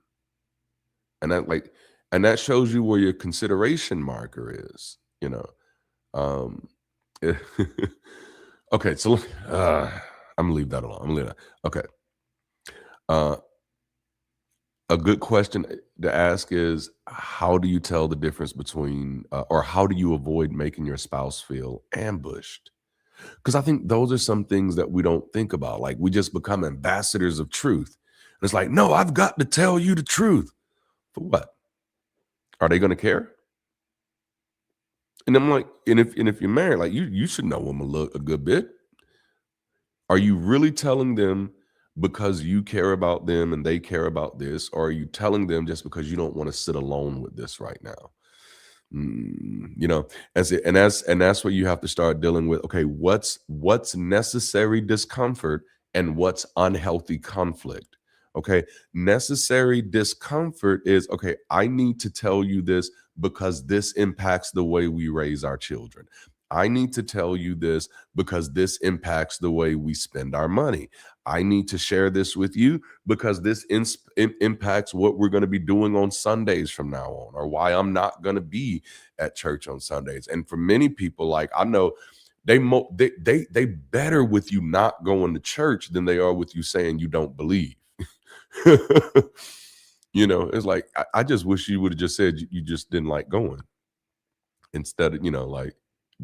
And that shows you where your consideration marker is, you know. Um okay, so I'm gonna leave that alone. I'm gonna leave that. Okay. Uh a good question to ask is, how do you tell the difference between or how do you avoid making your spouse feel ambushed? Because I think those are some things that we don't think about. Like, we just become ambassadors of truth. And it's like, no, I've got to tell you the truth. For what? Are they gonna care? And I'm like, and if you're married, like, you should know them a good bit. Are you really telling them because you care about them and they care about this, or are you telling them just because you don't want to sit alone with this right now? You know, and that's what you have to start dealing with. Okay, what's necessary discomfort and what's unhealthy conflict? Okay, necessary discomfort is, okay, I need to tell you this because this impacts the way we raise our children. I need to tell you this because this impacts the way we spend our money. I need to share this with you because this impacts what we're going to be doing on Sundays from now on, or why I'm not going to be at church on Sundays. And for many people, like, I know they better with you not going to church than they are with you saying you don't believe. You know, it's like, I just wish you would have just said you just didn't like going, instead of, you know, like,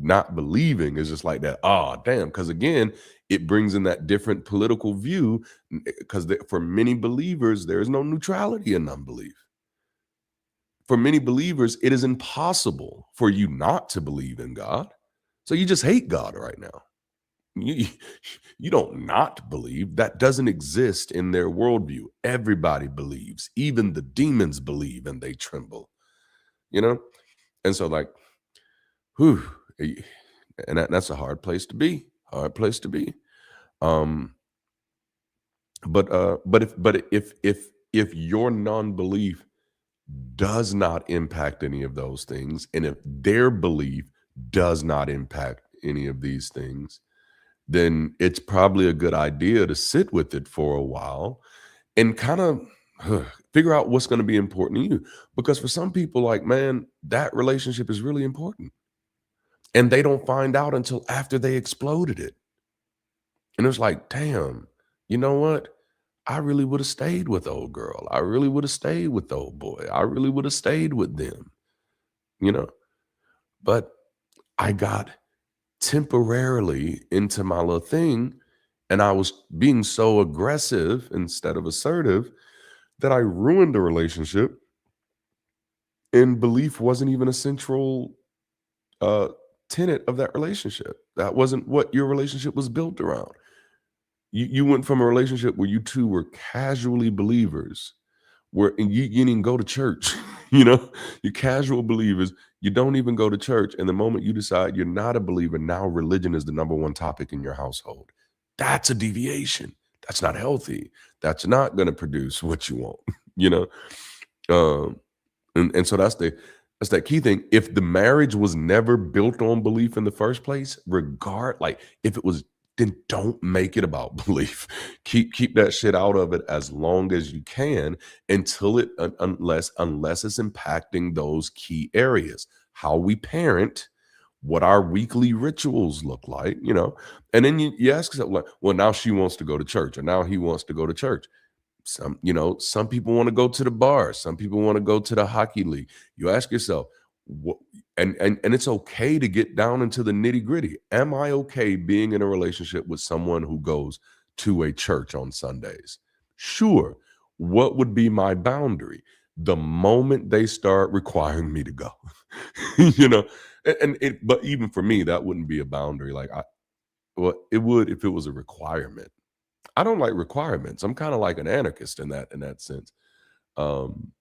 not believing is just like that. Oh, damn. Because again, it brings in that different political view. Because for many believers, there is no neutrality in unbelief. For many believers, it is impossible for you not to believe in God. So you just hate God right now. You, you don't not believe. That doesn't exist in their worldview. Everybody believes. Even the demons believe and they tremble, you know? And so, like, whew, and that's a hard place to be. Hard place to be. Um, but if your non-belief does not impact any of those things, and if their belief does not impact any of these things, then it's probably a good idea to sit with it for a while and kind of figure out what's going to be important to you. Because for some people, like, man, that relationship is really important. And they don't find out until after they exploded it. And it's like, damn, you know what? I really would have stayed with the old girl. I really would have stayed with the old boy. I really would have stayed with them, you know? But I got temporarily into my little thing, and I was being so aggressive instead of assertive that I ruined the relationship, and belief wasn't even a central uh tenet of that relationship. That wasn't what your relationship was built around. You went from a relationship where you two were casually believers, where and you didn't even go to church, you know, you're casual believers, you don't even go to church. And the moment you decide you're not a believer, now religion is the number one topic in your household. That's a deviation. That's not healthy. That's not going to produce what you want, you know. Um, and so that's that key thing. If the marriage was never built on belief in the first place, like if it was, then don't make it about belief. Keep that shit out of it as long as you can until unless it's impacting those key areas. How we parent, what our weekly rituals look like, you know. And then you ask yourself, like, well, now she wants to go to church, or now he wants to go to church. Some people want to go to the bar, some people want to go to the hockey league. You ask yourself, what, and it's okay to get down into the nitty-gritty. Am I okay being in a relationship with someone who goes to a church on Sundays? Sure. What would be my boundary? The moment they start requiring me to go. you know, but even for me, that wouldn't be a boundary. Well, it would if it was a requirement. I don't like requirements. I'm kind of like an anarchist in that sense. Um,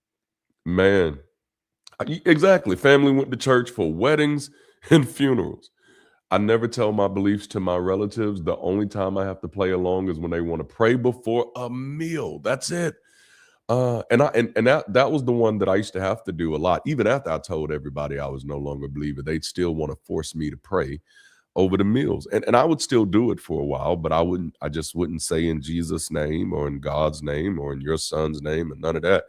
man, exactly. Family went to church for weddings and funerals. I never tell my beliefs to my relatives. The only time I have to play along is when they want to pray before a meal. That's it. And that was the one that I used to have to do a lot. Even after I told everybody I was no longer a believer, they'd still want to force me to pray over the meals. And I would still do it for a while, but I just wouldn't say in Jesus' name or in God's name or in your son's name and none of that.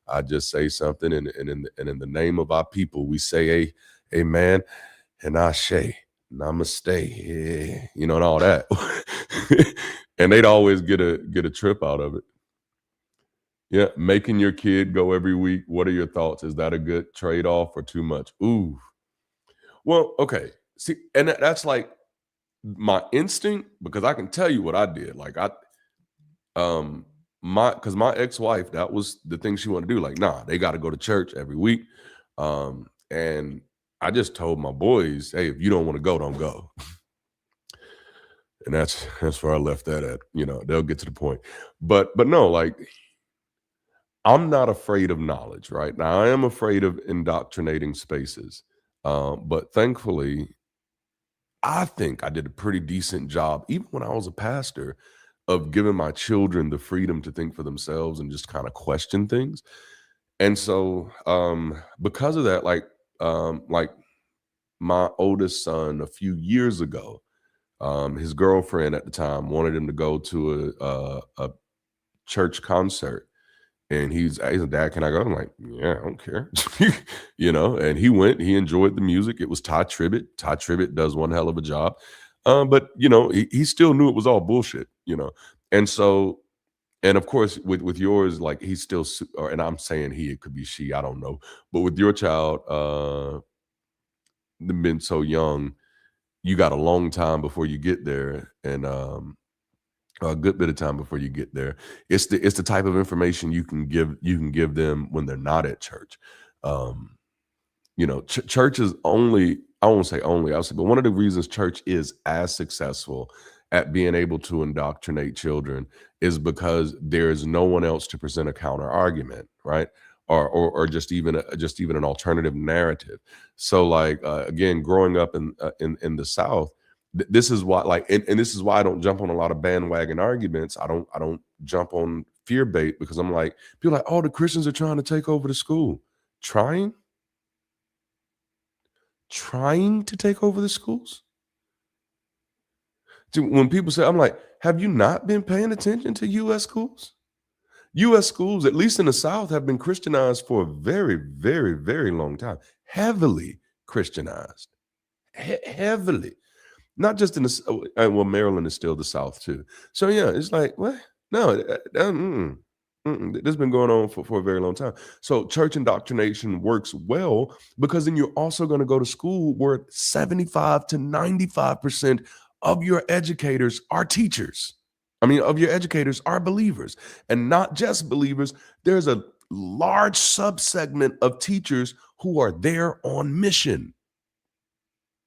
I just say something and in the name of our people, we say amen and ashe, namaste, and all that. And they'd always get a trip out of it. Yeah, making your kid go every week. What are your thoughts? Is that a good trade-off or too much? Ooh. Well, okay. See, and that's like my instinct, because I can tell you what I did. Like my ex-wife, that was the thing she wanted to do. Like, nah, they got to go to church every week. And I just told my boys, hey, if you don't want to go, don't go. And that's where I left that at. They'll get to the point. But no, like, I'm not afraid of knowledge, right? Now, I am afraid of indoctrinating spaces. But thankfully, I think I did a pretty decent job, even when I was a pastor, of giving my children the freedom to think for themselves and just kind of question things. And so, because of that, like my oldest son a few years ago, his girlfriend at the time wanted him to go to a church concert. And he's like, Dad, can I go? I'm like, yeah, I don't care. And he went, he enjoyed the music. It was Ty Tribbett. Ty Tribbett does one hell of a job. But he still knew it was all bullshit. And so, and of course, with yours, like, he's still, and I'm saying he, it could be she, I don't know. But with your child, them being so young, you got a long time before you get there. And a good bit of time before you get there. It's the type of information you can give them when they're not at church. Church is only, I won't say only, I'll say, but one of the reasons church is as successful at being able to indoctrinate children is because there's no one else to present a counter argument, right? Or just even an alternative narrative. So, like, again, growing up in the South, This is why, like, and this is why I don't jump on a lot of bandwagon arguments. I don't jump on fear bait, because I'm like, people are like, oh, the Christians are trying to take over the school. Trying to take over the schools. When people say, I'm like, have you not been paying attention to U.S. schools? U.S. schools, at least in the South, have been Christianized for a very, very, very long time. Heavily Christianized. Heavily. Not just in the, well, Maryland is still the South too. So yeah, it's like, what? No, this has been going on for a very long time. So church indoctrination works well, because then you're also going to go to school where 75 to 95% of your educators are teachers. I mean, of your educators are believers, and not just believers. There's a large subsegment of teachers who are there on mission.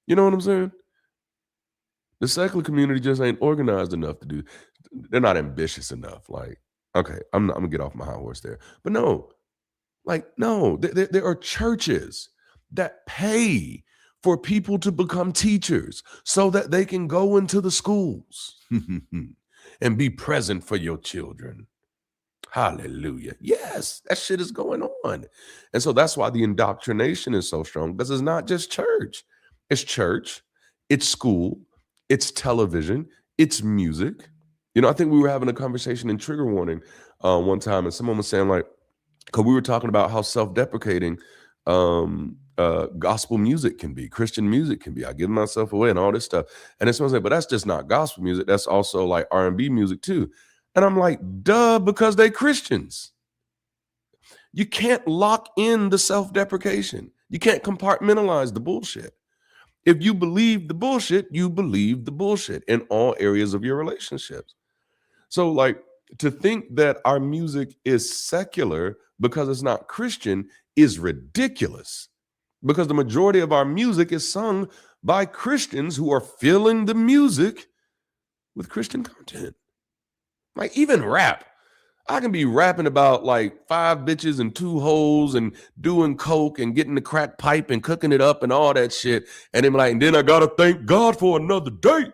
You know what I'm saying? The secular community just ain't organized enough to do. They're not ambitious enough. Like, okay, I'm gonna get off my high horse there, but no, like, no, there are churches that pay for people to become teachers so that they can go into the schools and be present for your children. Hallelujah. Yes, that shit is going on. And so that's why the indoctrination is so strong, because it's not just church. It's church, it's school, it's television, it's music. You know, I think we were having a conversation in Trigger Warning one time, and someone was saying, like, because we were talking about how self-deprecating gospel music can be, Christian music can be. I give myself away and all this stuff. And then someone said, but that's just not gospel music. That's also like R&B music too. And I'm like, duh, because they Christians. You can't lock in the self-deprecation. You can't compartmentalize the bullshit. If you believe the bullshit, you believe the bullshit in all areas of your relationships. So, like, to think that our music is secular because it's not Christian is ridiculous, because the majority of our music is sung by Christians who are filling the music with Christian content. Like, even rap. I can be rapping about like 5 bitches and 2 hoes and doing coke and getting the crack pipe and cooking it up and all that shit. And then like, and then I got to thank God for another day.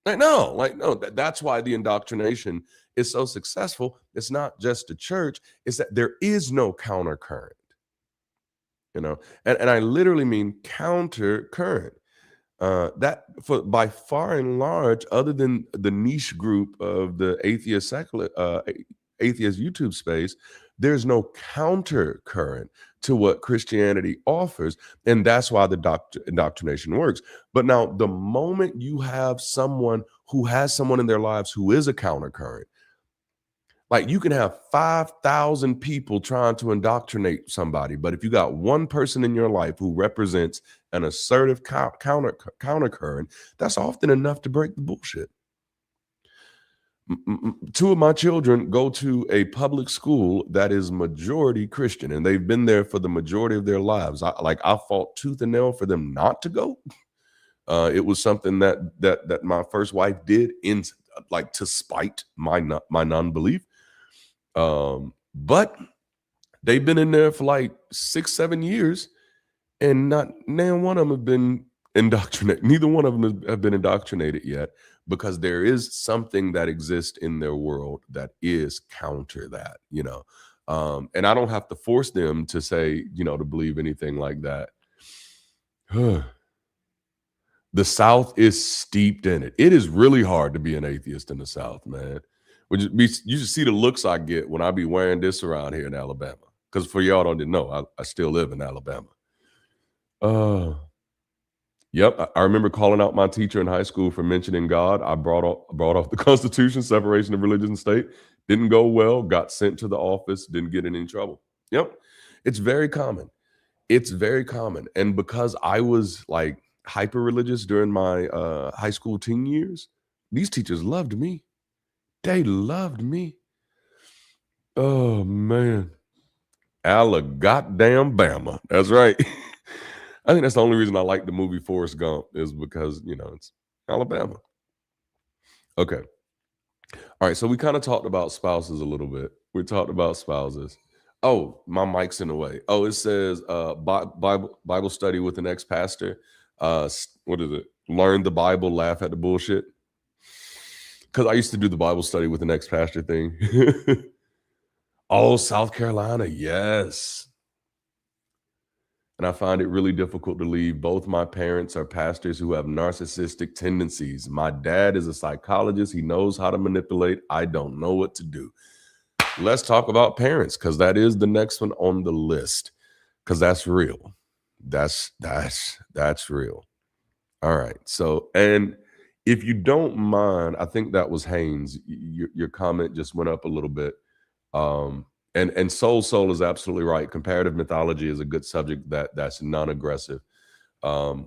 Like, no, that's why the indoctrination is so successful. It's not just the church. It's that there is no counter current, you know, and I literally mean counter current. That for by far and large, other than the niche group of the atheist secular atheist YouTube space, there's no counter current to what Christianity offers, and that's why the indoctrination works. But now, the moment you have someone who has someone in their lives who is a counter current, like, you can have 5,000 people trying to indoctrinate somebody, but if you got one person in your life who represents an assertive counter current, that's often enough to break the bullshit. 2 of my children go to a public school that is majority Christian, and they've been there for the majority of their lives. I fought tooth and nail for them not to go. It was something that my first wife did to spite my non-belief. But they've been in there for like 6-7 years, and not one of them have been indoctrinated. Neither one of them have been indoctrinated yet, because there is something that exists in their world that is counter that, you know. And I don't have to force them to say, you know, to believe anything like that. The South is steeped in it. It is really hard to be an atheist in the South, man. You should see the looks I get when I be wearing this around here in Alabama. Because for y'all don't know, I still live in Alabama. Yep, I remember calling out my teacher in high school for mentioning God. I brought off the Constitution, separation of religion and state. Didn't go well, got sent to the office, didn't get in any trouble. Yep, it's very common. It's very common. And because I was like hyper religious during my high school teen years, these teachers loved me. They loved me. Oh, man. Goddamn Bama. That's right. I think that's the only reason I like the movie Forrest Gump, is because, you know, it's Alabama. Okay. All right. So we kind of talked about spouses a little bit. We talked about spouses. Oh, my mic's in the way. Oh, it says Bible study with an ex-pastor. What is it? Learn the Bible, laugh at the bullshit. Because I used to do the Bible study with the next pastor thing. Oh, South Carolina, yes. And I find it really difficult to leave. Both my parents are pastors who have narcissistic tendencies. My dad is a psychologist. He knows how to manipulate. I don't know what to do. Let's talk about parents, because that is the next one on the list, because that's real. That's real. All right. So, and if you don't mind, I think that was Haynes. Your comment just went up a little bit. And Soul is absolutely right. Comparative mythology is a good subject that's non-aggressive,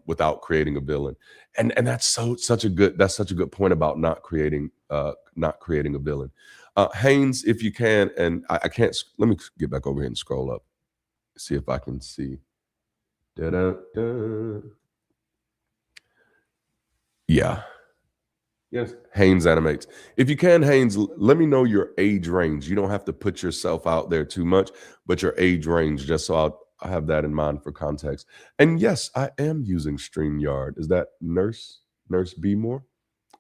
without creating a villain. And that's such a good point about not creating a villain. Haynes, if you can, and I can't. Let me get back over here and scroll up, see if I can see. Da-da-da. Yeah. Yes. Haynes animates. If you can, Haynes, let me know your age range. You don't have to put yourself out there too much, but your age range, just so I have that in mind for context. And yes, I am using StreamYard. Is that Nurse B More?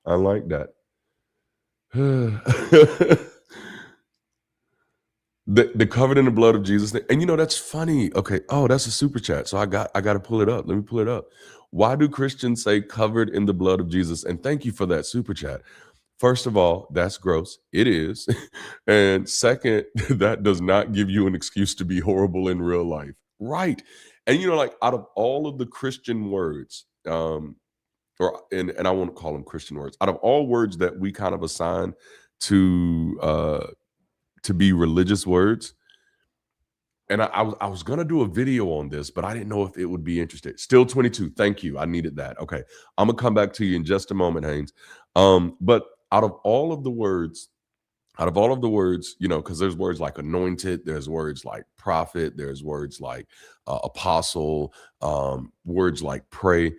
I like that. The covered in the blood of Jesus thing. And that's funny. Okay. Oh, that's a super chat. So I got to pull it up. Let me pull it up. Why do Christians say covered in the blood of Jesus? And thank you for that super chat. First of all, that's gross. It is. And second, that does not give you an excuse to be horrible in real life. Right. And like out of all of the Christian words, and I won't call them Christian words, out of all words that we kind of assign to be religious words. And I was going to do a video on this, but I didn't know if it would be interested. Still 22. Thank you. I needed that. Okay. I'm going to come back to you in just a moment, Haynes. But out of all of the words, because there's words like anointed, there's words like prophet, there's words like apostle, words like pray.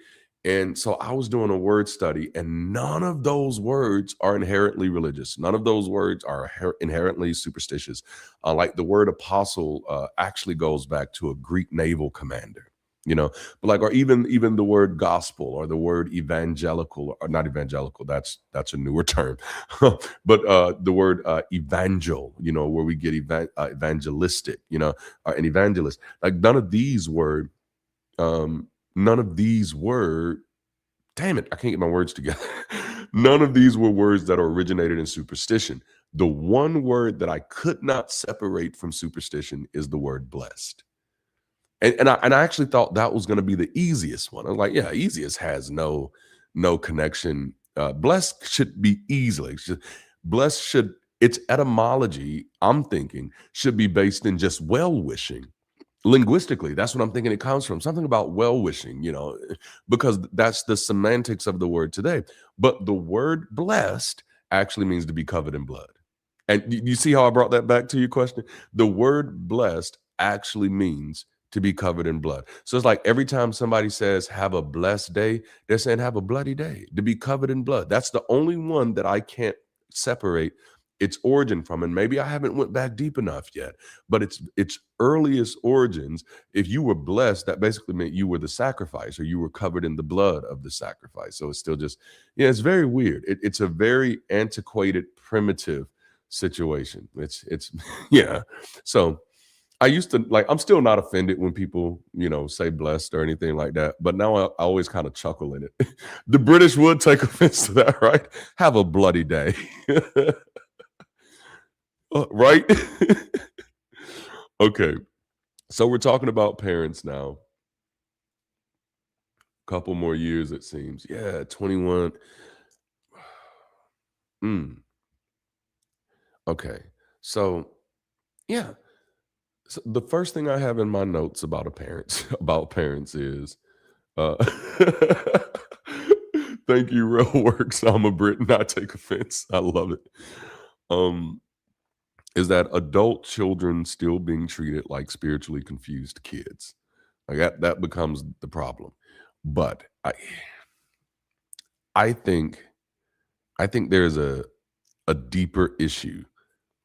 And so I was doing a word study, and none of those words are inherently religious. None of those words are inherently superstitious. Like the word apostle actually goes back to a Greek naval commander, but like, or even the word gospel or the word evangelical, or not evangelical, that's a newer term, but the word evangel, where we get evangelistic, an evangelist. Like none of these were, damn it, I can't get my words together. None of these were words that originated in superstition. The one word that I could not separate from superstition is the word blessed. And I actually thought that was going to be the easiest one. I was like, yeah, easiest has no connection. Blessed should be easily. Blessed should, its etymology, I'm thinking, should be based in just well-wishing. Linguistically, that's what I'm thinking it comes from. Something about well-wishing, because that's the semantics of the word today. But the word blessed actually means to be covered in blood. And you see how I brought that back to your question? The word blessed actually means to be covered in blood. So it's like every time somebody says have a blessed day, they're saying have a bloody day, to be covered in blood. That's the only one that I can't separate its origin from. And maybe I haven't went back deep enough yet, but its earliest origins, if you were blessed, that basically meant you were the sacrifice, or you were covered in the blood of the sacrifice. So it's still just, it's very weird. It's a very antiquated, primitive situation. It's yeah. So I used to, like, I'm still not offended when people, say blessed or anything like that. But now I always kind of chuckle in it. The British would take offense to that, right? Have a bloody day. Right? Okay. So we're talking about parents now. Couple more years, it seems. Yeah, 21. Okay. So, yeah. So the first thing I have in my notes about parents is thank you, Real Works. I'm a Brit and I take offense. I love it. Is that adult children still being treated like spiritually confused kids? Like that becomes the problem. But I think there's a deeper issue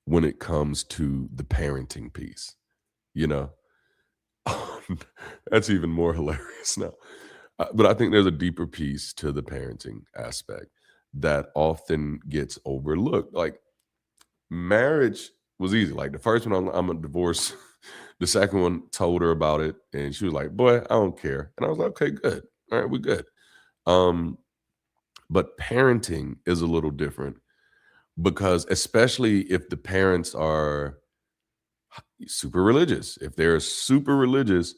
when it comes to the parenting piece. That's even more hilarious now. But I think there's a deeper piece to the parenting aspect that often gets overlooked. Like marriage was easy. Like the first one, I'm a divorce. The second one told her about it, and she was like, "Boy, I don't care." And I was like, "Okay, good. All right, we're good." Um, but parenting is a little different because, especially if the parents are super religious, if they're super religious,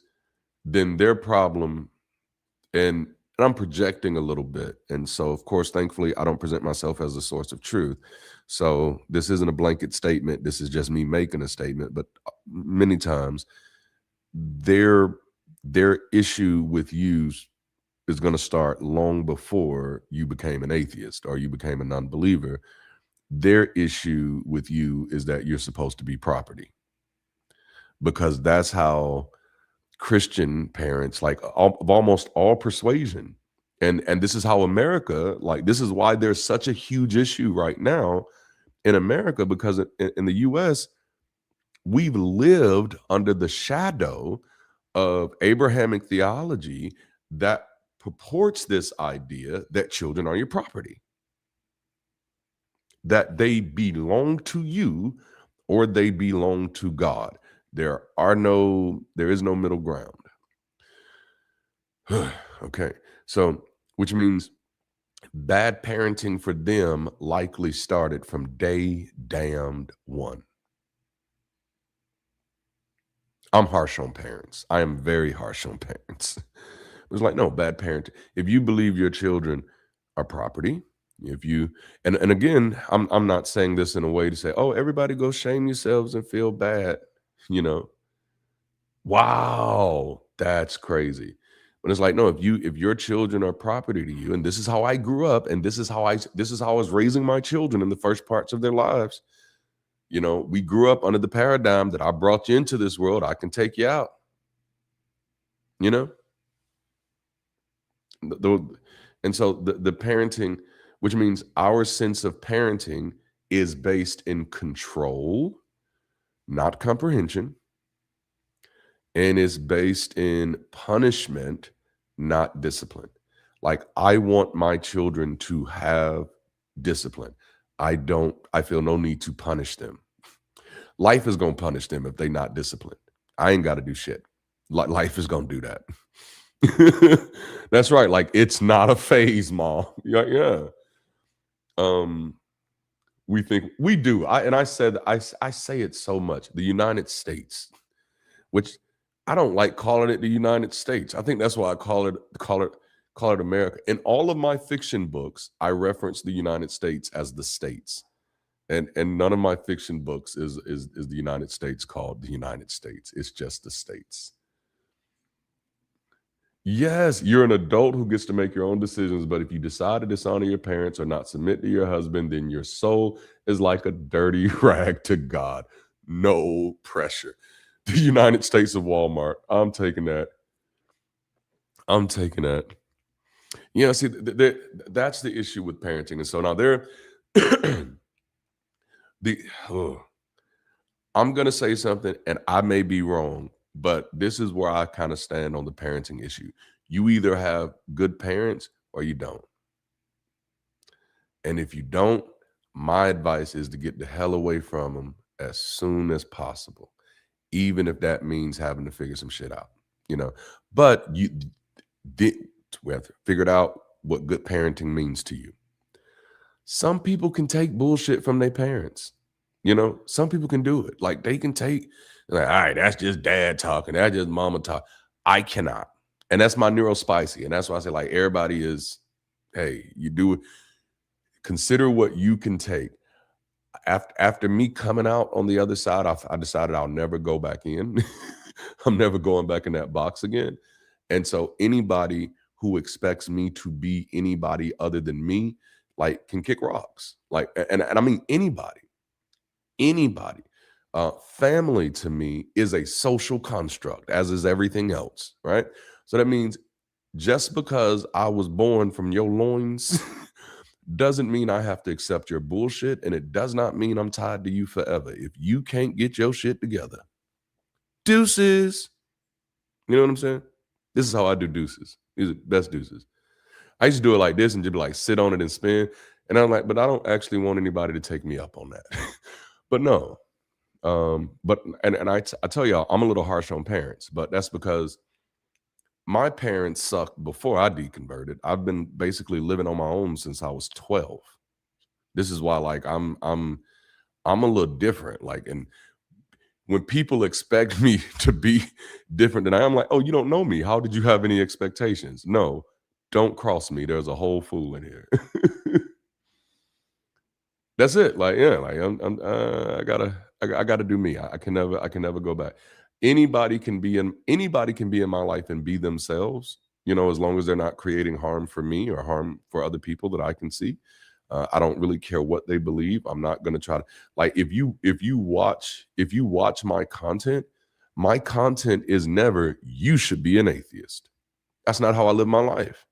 then their problem and I'm projecting a little bit. And so, of course, thankfully, I don't present myself as a source of truth. So this isn't a blanket statement. This is just me making a statement. But many times, their their issue with you is going to start long before you became an atheist or you became a non-believer. Their issue with you is that you're supposed to be property because that's how Christian parents, like of almost all persuasion. And this is how America, like this is why there's such a huge issue right now in America, because in the US, we've lived under the shadow of Abrahamic theology that purports this idea that children are your property, that they belong to you or they belong to God. There is no middle ground. Okay. So, which means bad parenting for them likely started from day damned one. I'm harsh on parents. I am very harsh on parents. It's like, no, bad parenting. If you believe your children are property, if you and again, I'm not saying this in a way to say, oh, everybody go shame yourselves and feel bad, you know. Wow, that's crazy. But it's like, no, if your children are property to you, and this is how I grew up, and this is how I was raising my children in the first parts of their lives. You know, we grew up under the paradigm that I brought you into this world, I can take you out. You know, and so the parenting, which means our sense of parenting is based in control, not comprehension, and is based in punishment, not discipline. Like I want my children to have discipline. I feel no need to punish them. Life is going to punish them if they not disciplined. I ain't got to do shit. Life is going to do that. That's right. Like it's not a phase, mom. Yeah, yeah. Um, we think we do. I said I say it so much. The United States, which I don't like calling it the United States. I think that's why I call it America. In all of my fiction books, I reference the United States as the states. And none of my fiction books is the United States called the United States. It's just the states. Yes, you're an adult who gets to make your own decisions, but if you decide to dishonor your parents or not submit to your husband, then your soul is like a dirty rag to God. No pressure. The United States of Walmart. I'm taking that. I'm taking that. Yeah, see, that's the issue with parenting. And so now the oh, I'm gonna say something, and I may be wrong, but this is where I kind of stand on the parenting issue. You either have good parents or you don't. And if you don't, my advice is to get the hell away from them as soon as possible, even if that means having to figure some shit out, you know. But we have to figure out what good parenting means to you. Some people can take bullshit from their parents. You know, some people can do it. Like they can take, like, all right, that's just dad talking. That's just mama talk. I cannot. And that's my neurospicy. And that's why I say, like, everybody is, hey, you do it. Consider what you can take. After me coming out on the other side, I decided I'll never go back in. I'm never going back in that box again. And so anybody who expects me to be anybody other than me, like can kick rocks. Like, and I mean anybody. Family to me is a social construct, as is everything else, right? So that means just because I was born from your loins doesn't mean I have to accept your bullshit, and it does not mean I'm tied to you forever. If you can't get your shit together, deuces. You know what I'm saying? This is how I do deuces. These are the best deuces. I used to do it like this and just like sit on it and spin. And I'm like, but I don't actually want anybody to take me up on that. But no. But I tell y'all, I'm a little harsh on parents, but that's because my parents sucked before I deconverted. I've been basically living on my own since I was 12. This is why like I'm a little different. Like, and when people expect me to be different than I am, like, oh, you don't know me. How did you have any expectations? No, don't cross me. There's a whole fool in here. That's it. Like, yeah, like I gotta do me. I can never go back. Anybody can be in my life and be themselves, as long as they're not creating harm for me or harm for other people that I can see. I don't really care what they believe. I'm not gonna try to, like, if you watch my content is never you should be an atheist. That's not how I live my life.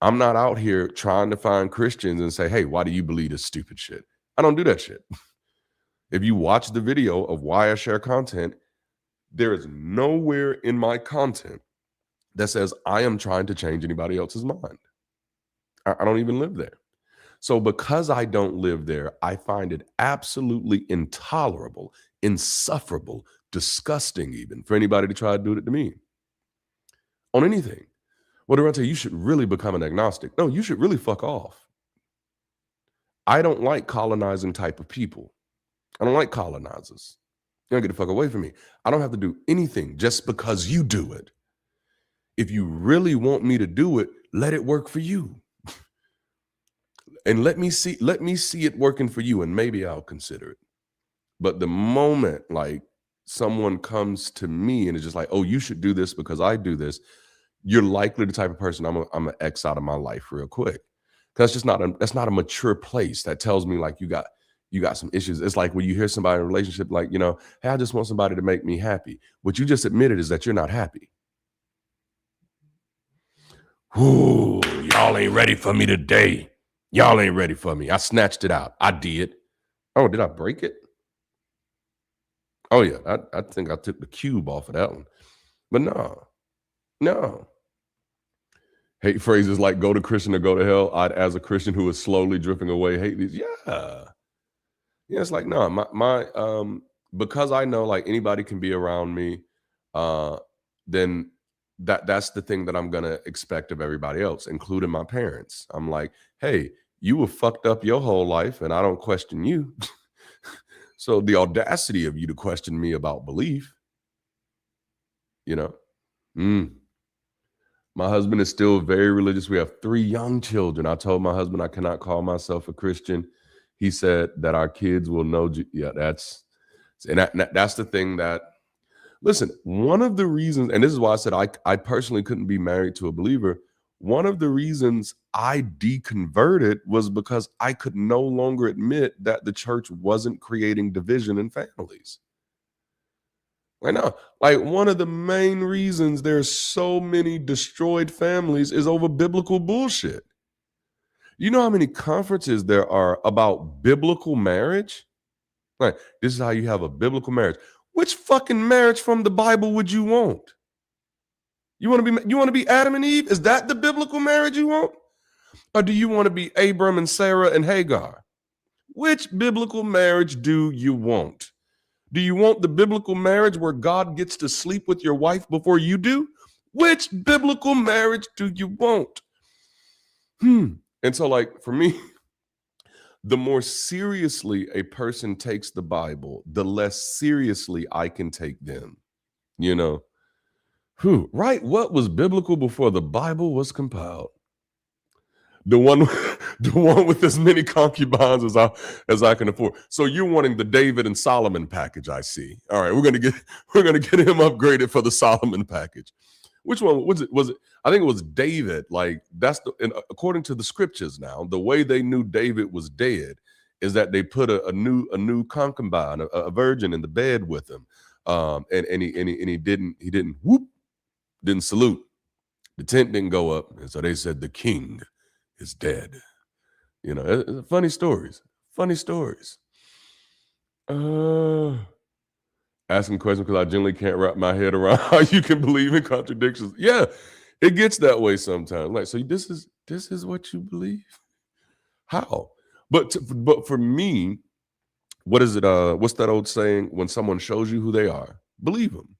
I'm not out here trying to find Christians and say, hey, why do you believe this stupid shit? I don't do that shit. If you watch the video of why I share content, there is nowhere in my content that says I am trying to change anybody else's mind. I don't even live there. So because I don't live there, I find it absolutely intolerable, insufferable, disgusting even for anybody to try to do it to me on anything. Well, Darante, you should really become an agnostic. No, you should really fuck off. I don't like colonizing type of people. I don't like colonizers. You don't get the fuck away from me. I don't have to do anything just because you do it. If you really want me to do it, let it work for you. And let me see it working for you, and maybe I'll consider it. But the moment like someone comes to me and is just like, oh, you should do this because I do this, you're likely the type of person I'm gonna X out of my life real quick. Because that's not a mature place. That tells me like you got some issues. It's like when you hear somebody in a relationship, like, hey, I just want somebody to make me happy. What you just admitted is that you're not happy. Ooh, y'all ain't ready for me today. Y'all ain't ready for me. I snatched it out. I did. Oh, did I break it? Oh yeah, I think I took the cube off of that one. But no. Hate phrases like "go to Christian" or "go to hell." As a Christian who is slowly drifting away, hate these. Yeah. It's like, no, because I know like anybody can be around me, then that's the thing that I'm gonna expect of everybody else, including my parents. I'm like, hey, you were fucked up your whole life, and I don't question you. So the audacity of you to question me about belief, My husband is still very religious. We have 3 young children. I told my husband I cannot call myself a Christian. He said that our kids will know. Yeah, that's the thing that, listen, one of the reasons, and this is why I said I personally couldn't be married to a believer. One of the reasons I deconverted was because I could no longer admit that the church wasn't creating division in families. Right now, like one of the main reasons there's so many destroyed families is over biblical bullshit. You know how many conferences there are about biblical marriage? Like, this is how you have a biblical marriage. Which fucking marriage from the Bible would you want? You want to be Adam and Eve? Is that the biblical marriage you want? Or do you want to be Abram and Sarah and Hagar? Which biblical marriage do you want? Do you want the biblical marriage where God gets to sleep with your wife before you do? Which biblical marriage do you want? And so, like, for me, the more seriously a person takes the Bible, the less seriously I can take them. Right? What was biblical before the Bible was compiled? The one with as many concubines as I can afford. So you're wanting the David and Solomon package, I see. All right, we're gonna get him upgraded for the Solomon package. Which one was it? I think it was David. Like, according to the scriptures now, the way they knew David was dead is that they put a new concubine, a virgin, in the bed with him, and he didn't salute. The tent didn't go up, and so they said the king is dead. Funny stories. asking questions because I generally can't wrap my head around how you can believe in contradictions. Yeah, it gets that way sometimes. Like, so this is what you believe? How? But for me, what is it? What's that old saying? When someone shows you who they are, believe them.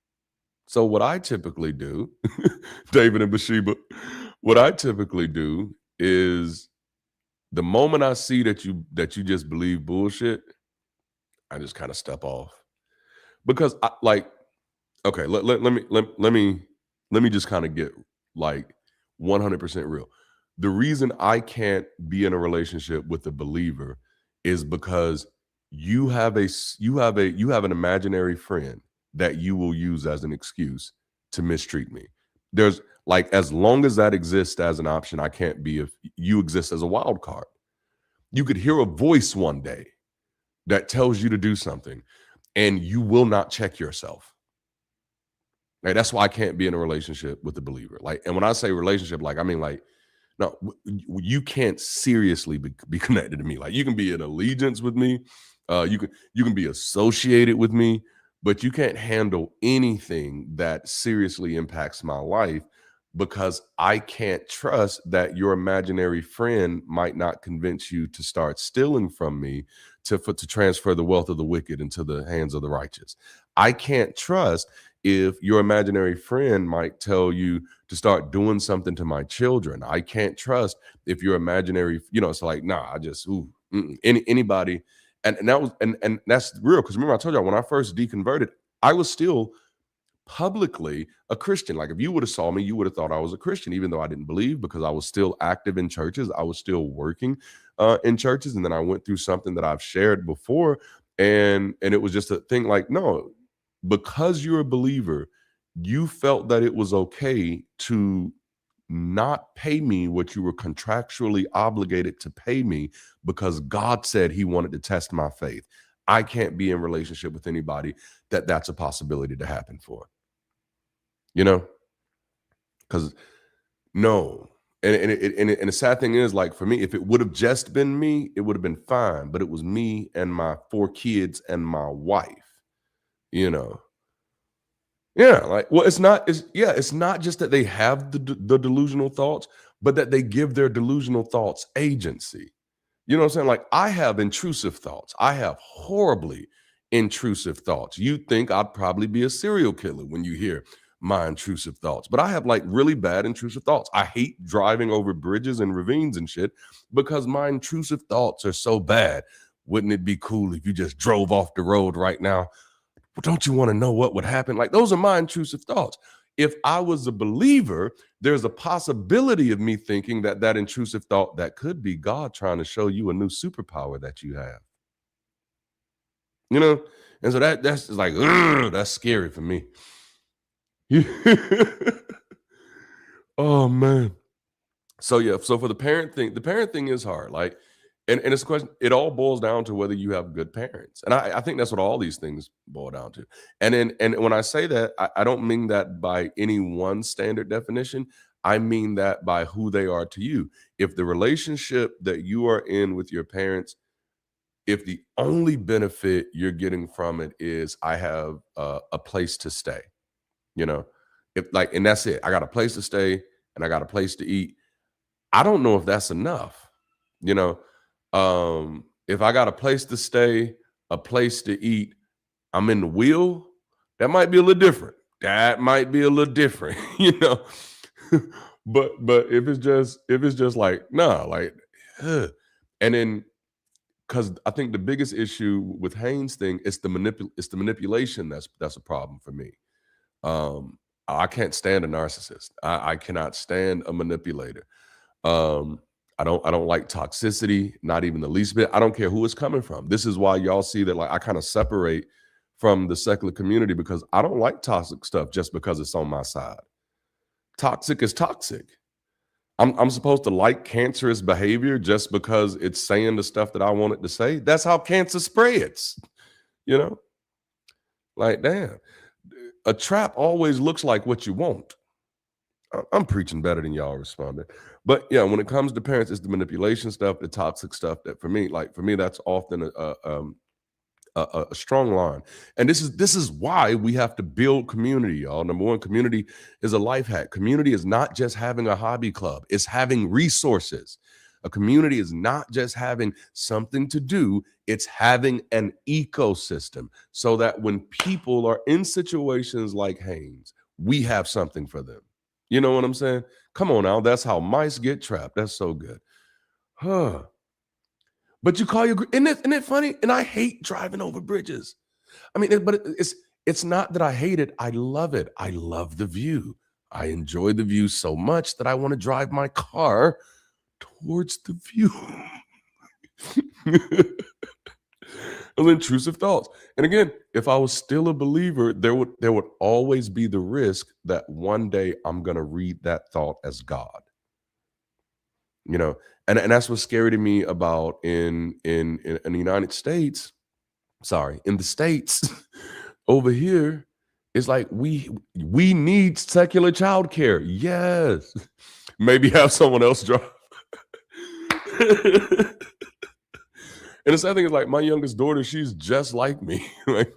So what I typically do, David and Bathsheba, what I typically do is the moment I see that you just believe bullshit, I just kind of step off because I like okay. Let me just kind of get like 100% real. The reason I can't be in a relationship with a believer is because you have an imaginary friend that you will use as an excuse to mistreat me. There's like as long as that exists as an option, I can't be if you exist as a wild card. You could hear a voice one day that tells you to do something and you will not check yourself. Like that's why I can't be in a relationship with a believer. Like, and when I say relationship, like I mean like, no, you can't seriously be connected to me. Like you can be in allegiance with me, you can be associated with me, but you can't handle anything that seriously impacts my life because I can't trust that your imaginary friend might not convince you to start stealing from me to transfer the wealth of the wicked into the hands of the righteous. I can't trust if your imaginary friend might tell you to start doing something to my children. I can't trust if your imaginary, it's like, nah, I just, anybody. And that was, and that's real. Cause remember I told y'all when I first deconverted, I was still publicly a Christian. Like if you would have saw me, you would have thought I was a Christian, even though I didn't believe because I was still active in churches. I was still working in churches. And then I went through something that I've shared before. And it was just a thing like, no, because you're a believer, you felt that it was okay to not pay me what you were contractually obligated to pay me because God said he wanted to test my faith. I can't be in relationship with anybody that's a possibility to happen for. Because no. And the sad thing is, like for me, if it would have just been me, it would have been fine. But it was me and my 4 kids and my wife, you know. Yeah, like, well, it's not just that they have the delusional thoughts, but that they give their delusional thoughts agency. You know what I'm saying? Like, I have intrusive thoughts. I have horribly intrusive thoughts. You think I'd probably be a serial killer when you hear my intrusive thoughts, but I have like really bad intrusive thoughts. I hate driving over bridges and ravines and shit because my intrusive thoughts are so bad. Wouldn't it be cool if you just drove off the road right now? Well, don't you want to know what would happen? Like, those are my intrusive thoughts. If I was a believer, there's a possibility of me thinking that intrusive thought that could be God trying to show you a new superpower that you have. And so that's just like, that's scary for me. Oh man. So yeah, so for the parent thing is hard. Like, and it's a question, it all boils down to whether you have good parents. And I think that's what all these things boil down to. And when I say that, I don't mean that by any one standard definition. I mean that by who they are to you. If the relationship that you are in with your parents, if the only benefit you're getting from it is I have a place to stay, if like, and that's it. I got a place to stay and I got a place to eat. I don't know if that's enough. You know, if I got a place to stay, a place to eat, I'm in the wheel, that might be a little different. That might be a little different, but if it's just like, nah, like, and then because I think the biggest issue with Haynes thing is it's the manipulation that's a problem for me. I can't stand a narcissist. I cannot stand a manipulator. Um, I don't like toxicity, not even the least bit. I don't care who it's coming from. This is why y'all see that like I kind of separate from the secular community because I don't like toxic stuff just because it's on my side. Toxic is toxic. I'm supposed to like cancerous behavior just because it's saying the stuff that I want it to say. That's how cancer spreads, you know? Like, damn. A trap always looks like what you want. I'm preaching better than y'all responding. But yeah, when it comes to parents, it's the manipulation stuff, the toxic stuff that for me, that's often a strong line. And this is why we have to build community, y'all. Number one, community is a life hack. Community is not just having a hobby club, it's having resources. A community is not just having something to do, it's having an ecosystem so that when people are in situations like Haynes, we have something for them. You know what I'm saying? Come on now, that's how mice get trapped. That's so good. Huh. But you call your, isn't it funny? And I hate driving over bridges. I mean, it's not that I hate it. I love it. I love the view. I enjoy the view so much that I want to drive my car towards the view. Those intrusive thoughts. And again, if I was still a believer, there would always be the risk that one day I'm going to read that thought as God. You know, and that's what's scary to me about in the United States. Sorry, in the States over here, it's like we need secular childcare. Yes, maybe have someone else drive. And the sad thing is, like, my youngest daughter, she's just like me. Like,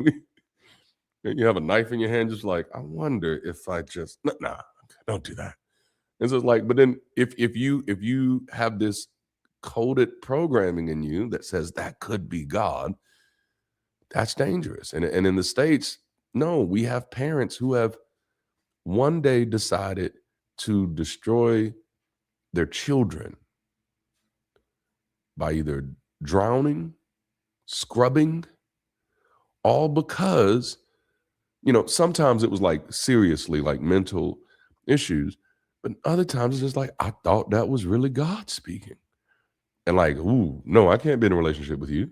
you have a knife in your hand, just like, I wonder if I just nah, don't do that. And so it's like, but then if you have this coded programming in you that says that could be God, that's dangerous. And in the States, no, we have parents who have one day decided to destroy their children by either drowning, scrubbing, all because, you know, sometimes it was like seriously like mental issues, but other times it's just like, I thought that was really God speaking. And like, ooh, no, I can't be in a relationship with you.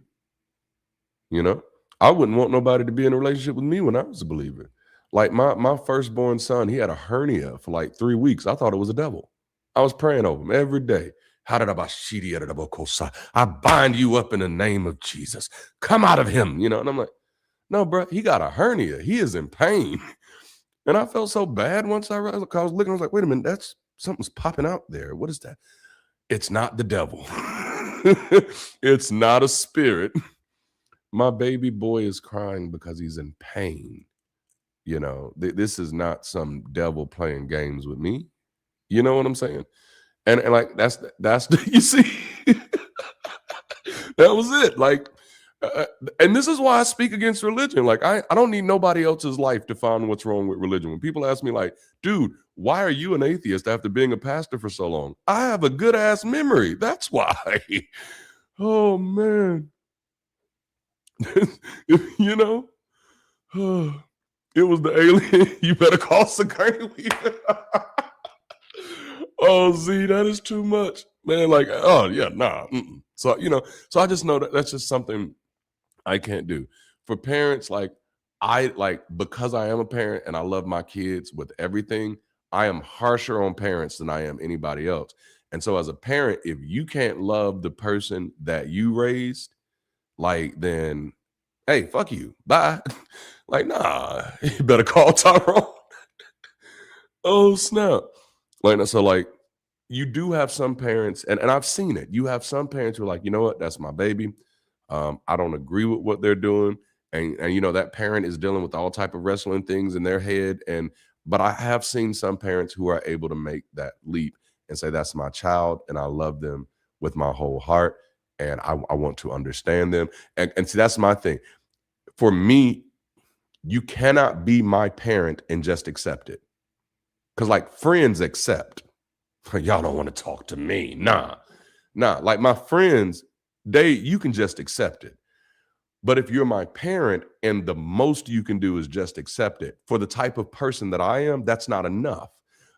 You know, I wouldn't want nobody to be in a relationship with me when I was a believer. Like my firstborn son, he had a hernia for like 3 weeks. I thought it was a devil. I was praying over him every day. I bind you up in the name of Jesus. Come out of him, you know. And I'm like, no, bro, he got a hernia. He is in pain. And I felt so bad once I realized, I was looking, I was like, wait a minute, that's something's popping out there. What is that? It's not the devil. It's not a spirit. My baby boy is crying because he's in pain. You know, this is not some devil playing games with me. You know what I'm saying? And like, that's the, you see, that was it. Like, and this is why I speak against religion. Like, I don't need nobody else's life to find what's wrong with religion. When people ask me like, dude, why are you an atheist after being a pastor for so long? I have a good ass memory. That's why. Oh man. You know, it was the alien. You better call security. Oh, Z, that is too much, man. Like, oh yeah, nah. So you know, so I just know that that's just something I can't do. For parents, like because I am a parent and I love my kids with everything, I am harsher on parents than I am anybody else. And so as a parent, if you can't love the person that you raised, like, then hey, fuck you. Bye. Like, nah, you better call Tyrone. Oh, snap. Like, so like, you do have some parents, and I've seen it. You have some parents who are like, you know what, that's my baby. I don't agree with what they're doing. And you know, that parent is dealing with all type of wrestling things in their head. But I have seen some parents who are able to make that leap and say, that's my child, and I love them with my whole heart, and I want to understand them. And see, that's my thing. For me, you cannot be my parent and just accept it. Because like friends accept. Y'all don't want to talk to me. Nah. Like my friends, you can just accept it. But if you're my parent and the most you can do is just accept it, for the type of person that I am, that's not enough.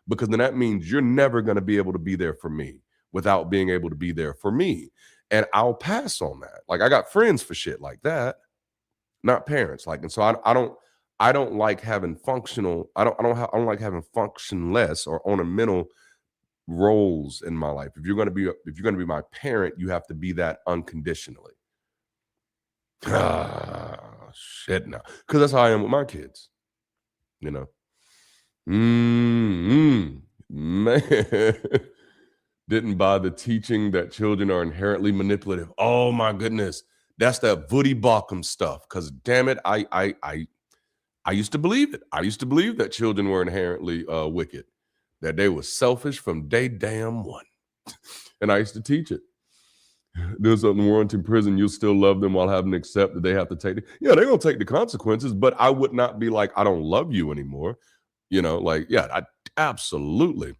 Because then that means you're never going to be able to be there for me without being able to be there for me. And I'll pass on that. Like, I got friends for shit like that, not parents. Like, and so I don't like having functional, I don't like having functionless or ornamental roles in my life. If you're going to be my parent, you have to be that unconditionally. Shit, now, because that's how I am with my kids. You know, man, didn't buy the teaching that children are inherently manipulative. Oh my goodness, That's that Voody Balkum stuff. Because damn it, I used to believe it. I used to believe that children were inherently wicked, that they were selfish from day damn one. And I used to teach it. There's something warranted in prison. You still love them while having to accept that they have to take it. Yeah, they're going to take the consequences, but I would not be like, I don't love you anymore. Like, yeah, absolutely.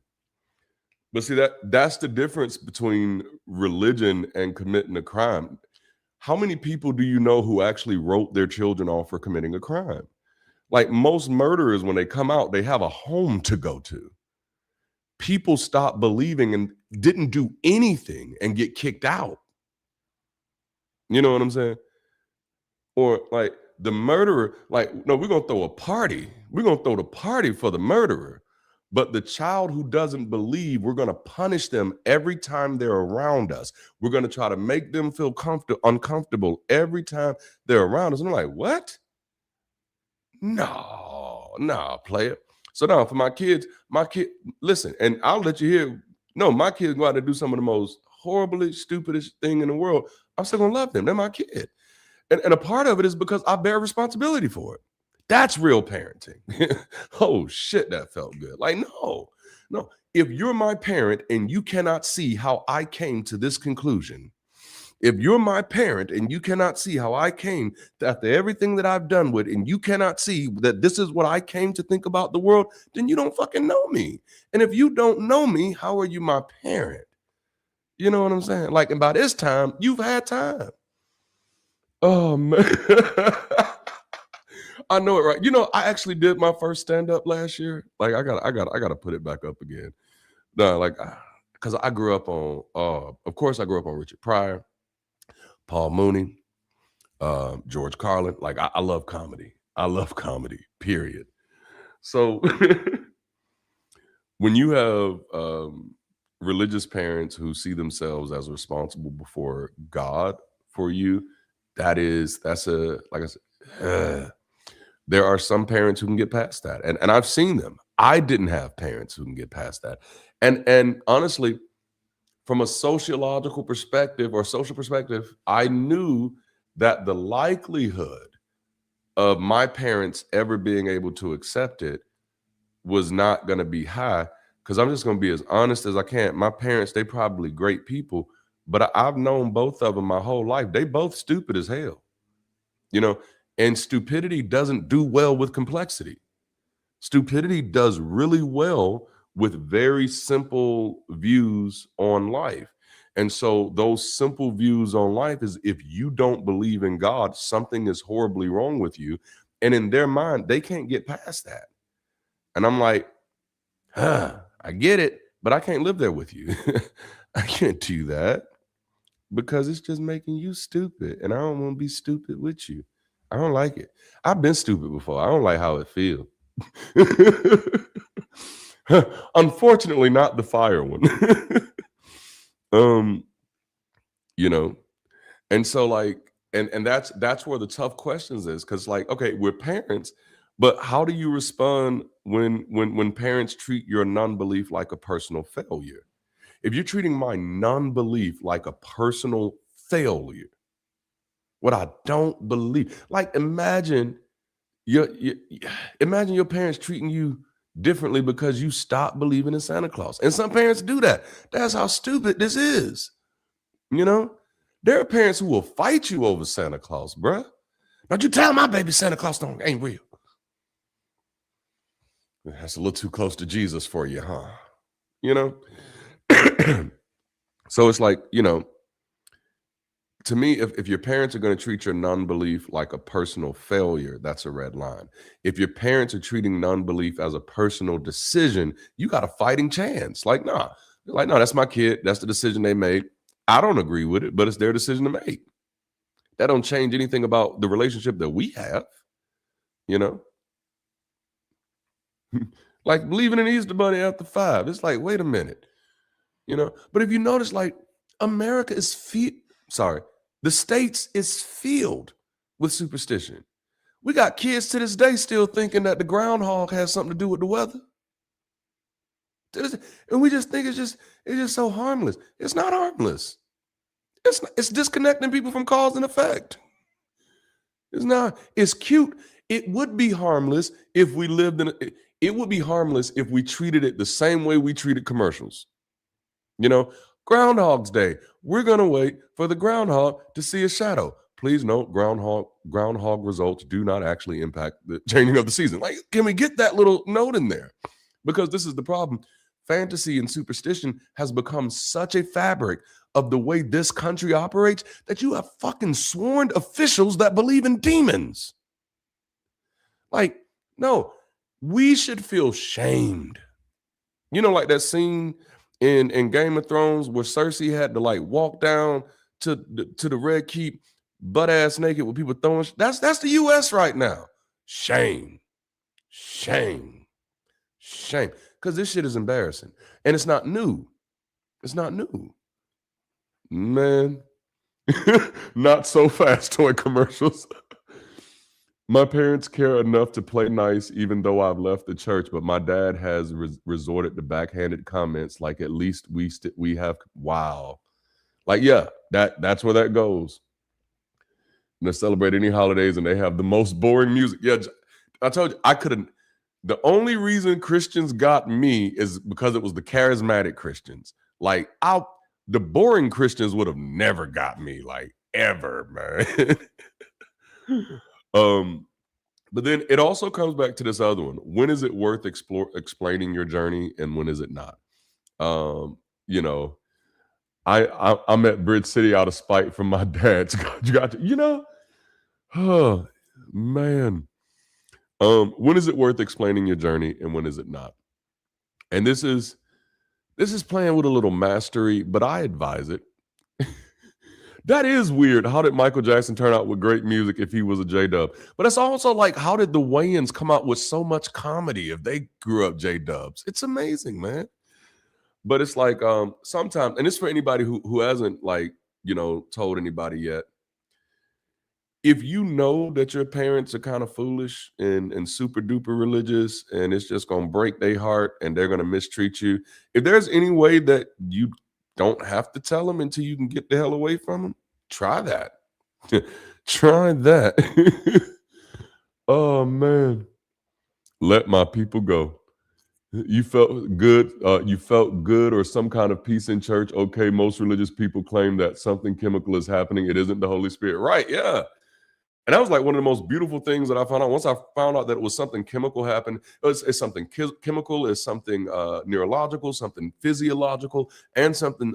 But see, that's the difference between religion and committing a crime. How many people do you know who actually wrote their children off for committing a crime? Like most murderers, when they come out, they have a home to go to. People stop believing and didn't do anything and get kicked out. You know what I'm saying? Or like the murderer, like, no, we're going to throw a party. We're going to throw the party for the murderer. But the child who doesn't believe, we're going to punish them every time they're around us. We're going to try to make them feel uncomfortable every time they're around us. And I'm like, what? No, player. So now for my kid, listen, and I'll let you hear. No, my kids go out and do some of the most horribly stupidest thing in the world. I'm still gonna love them. They're my kid. And a part of it is because I bear responsibility for it. That's real parenting. Oh shit, that felt good. Like, no. If you're my parent and you cannot see how I came to this conclusion, if you're my parent and you cannot see how I came after everything that I've done with, and you cannot see that this is what I came to think about the world, then you don't fucking know me. And if you don't know me, how are you my parent? You know what I'm saying? Like, and by this time, you've had time. Oh man. I know it, right? I actually did my first stand-up last year. Like, I gotta put it back up again. No, like, because I grew up on, of course, I grew up on Richard Pryor, Paul Mooney, George Carlin. Like, I love comedy. I love comedy, period. So when you have religious parents who see themselves as responsible before God for you, like I said, there are some parents who can get past that. And I've seen them. I didn't have parents who can get past that. And honestly, from a sociological perspective or social perspective, I knew that the likelihood of my parents ever being able to accept it was not going to be high, because I'm just going to be as honest as I can. My parents, they probably great people, but I've known both of them my whole life. They both stupid as hell, and stupidity doesn't do well with complexity. Stupidity does really well with very simple views on life. And so those simple views on life is, if you don't believe in God, something is horribly wrong with you. And in their mind, they can't get past that. And I'm like, I get it, but I can't live there with you. I can't do that because it's just making you stupid. And I don't want to be stupid with you. I don't like it. I've been stupid before. I don't like how it feels. Unfortunately, not the fire one. And so like, and that's where the tough questions is, because like, okay, we're parents, but how do you respond when parents treat your non-belief like a personal failure? If you're treating my non-belief like a personal failure, what I don't believe, like imagine your parents treating you differently because you stopped believing in Santa Claus. And some parents do that. That's how stupid this is. There are parents who will fight you over Santa Claus, bruh. Don't you tell my baby Santa Claus ain't real. That's a little too close to Jesus for you, huh? So it's like, to me, if your parents are going to treat your non-belief like a personal failure, that's a red line. If your parents are treating non-belief as a personal decision, you got a fighting chance. Like, no, that's my kid. That's the decision they made. I don't agree with it, but it's their decision to make. That don't change anything about the relationship that we have, Like believing in Easter Bunny after 5. It's like, wait a minute, But if you notice, like, America is the States is filled with superstition. We got kids to this day still thinking that the groundhog has something to do with the weather. And we just think it's just so harmless. It's not harmless. It's disconnecting people from cause and effect. It's not. It's cute. It would be harmless if we lived in it would be harmless if we treated it the same way we treated commercials. You know, Groundhog's Day. We're gonna wait for the groundhog to see a shadow. Please note, groundhog results do not actually impact the changing of the season. Like, can we get that little note in there? Because this is the problem. Fantasy and superstition has become such a fabric of the way this country operates that you have fucking sworn officials that believe in demons. Like, no, we should feel shamed. You know, like that scene in Game of Thrones where Cersei had to like walk down to the Red Keep butt ass naked with people throwing. That's the U.S. right now. Shame, shame, shame. Because this shit is embarrassing, and it's not new. It's not new, man. Not so fast toy commercials. My parents care enough to play nice, even though I've left the church. But my dad has resorted to backhanded comments, like at least we have. Wow, like yeah, that's where that goes. And they celebrate any holidays, and they have the most boring music. Yeah, I told you I couldn't. The only reason Christians got me is because it was the charismatic Christians. Like the boring Christians would have never got me, like ever, man. But then it also comes back to this other one. When is it worth explaining your journey, and when is it not? You know, I'm at Bridge City out of spite from my dad. You know, oh man. When is it worth explaining your journey, and when is it not? And this is playing with a little mastery, but I advise it. That is weird. How did Michael Jackson turn out with great music if he was a J-Dub? But it's also like, how did the Wayans come out with so much comedy if they grew up J-Dubs? It's amazing, man. But it's like sometimes, and it's for anybody who hasn't like, you know, told anybody yet. If you know that your parents are kind of foolish and super duper religious, and it's just gonna break their heart and they're gonna mistreat you, if there's any way that you don't have to tell them until you can get the hell away from them, try that. Try that. Oh man. Let my people go. You felt good. You felt good or some kind of peace in church. Okay, most religious people claim that something chemical is happening. It isn't the Holy Spirit. Right, yeah. And that was like one of the most beautiful things that I found out. Once I found out that it was something chemical happened, it's something chemical, it's something neurological, something physiological, and something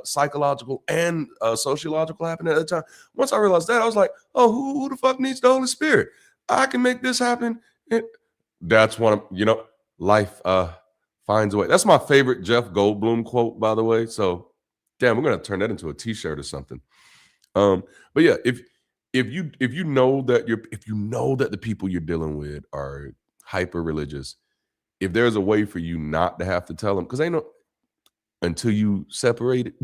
psychological and sociological happened at the time. Once I realized that, I was like, oh, who the fuck needs the Holy Spirit? I can make this happen. That's one of, you know, life finds a way. That's my favorite Jeff Goldblum quote, by the way. So, damn, we're going to turn that into a t-shirt or something. But yeah, if you know that the people you're dealing with are hyper religious, if there's a way for you not to have to tell them, because ain't no until you separate it,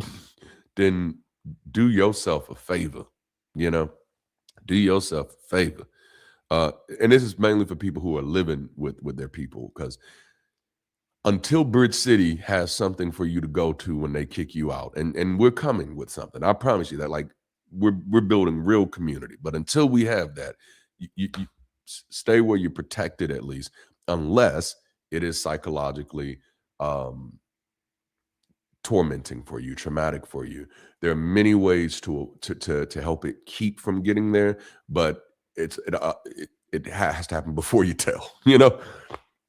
then do yourself a favor, you know, do yourself a favor. And this is mainly for people who are living with their people, because until Bridge City has something for you to go to when they kick you out, and we're coming with something, I promise you that, like, we're building real community. But until we have that, you stay where you're protected, at least, unless it is psychologically tormenting for you, traumatic for you. There are many ways to help it keep from getting there, but it has to happen before you tell, you know,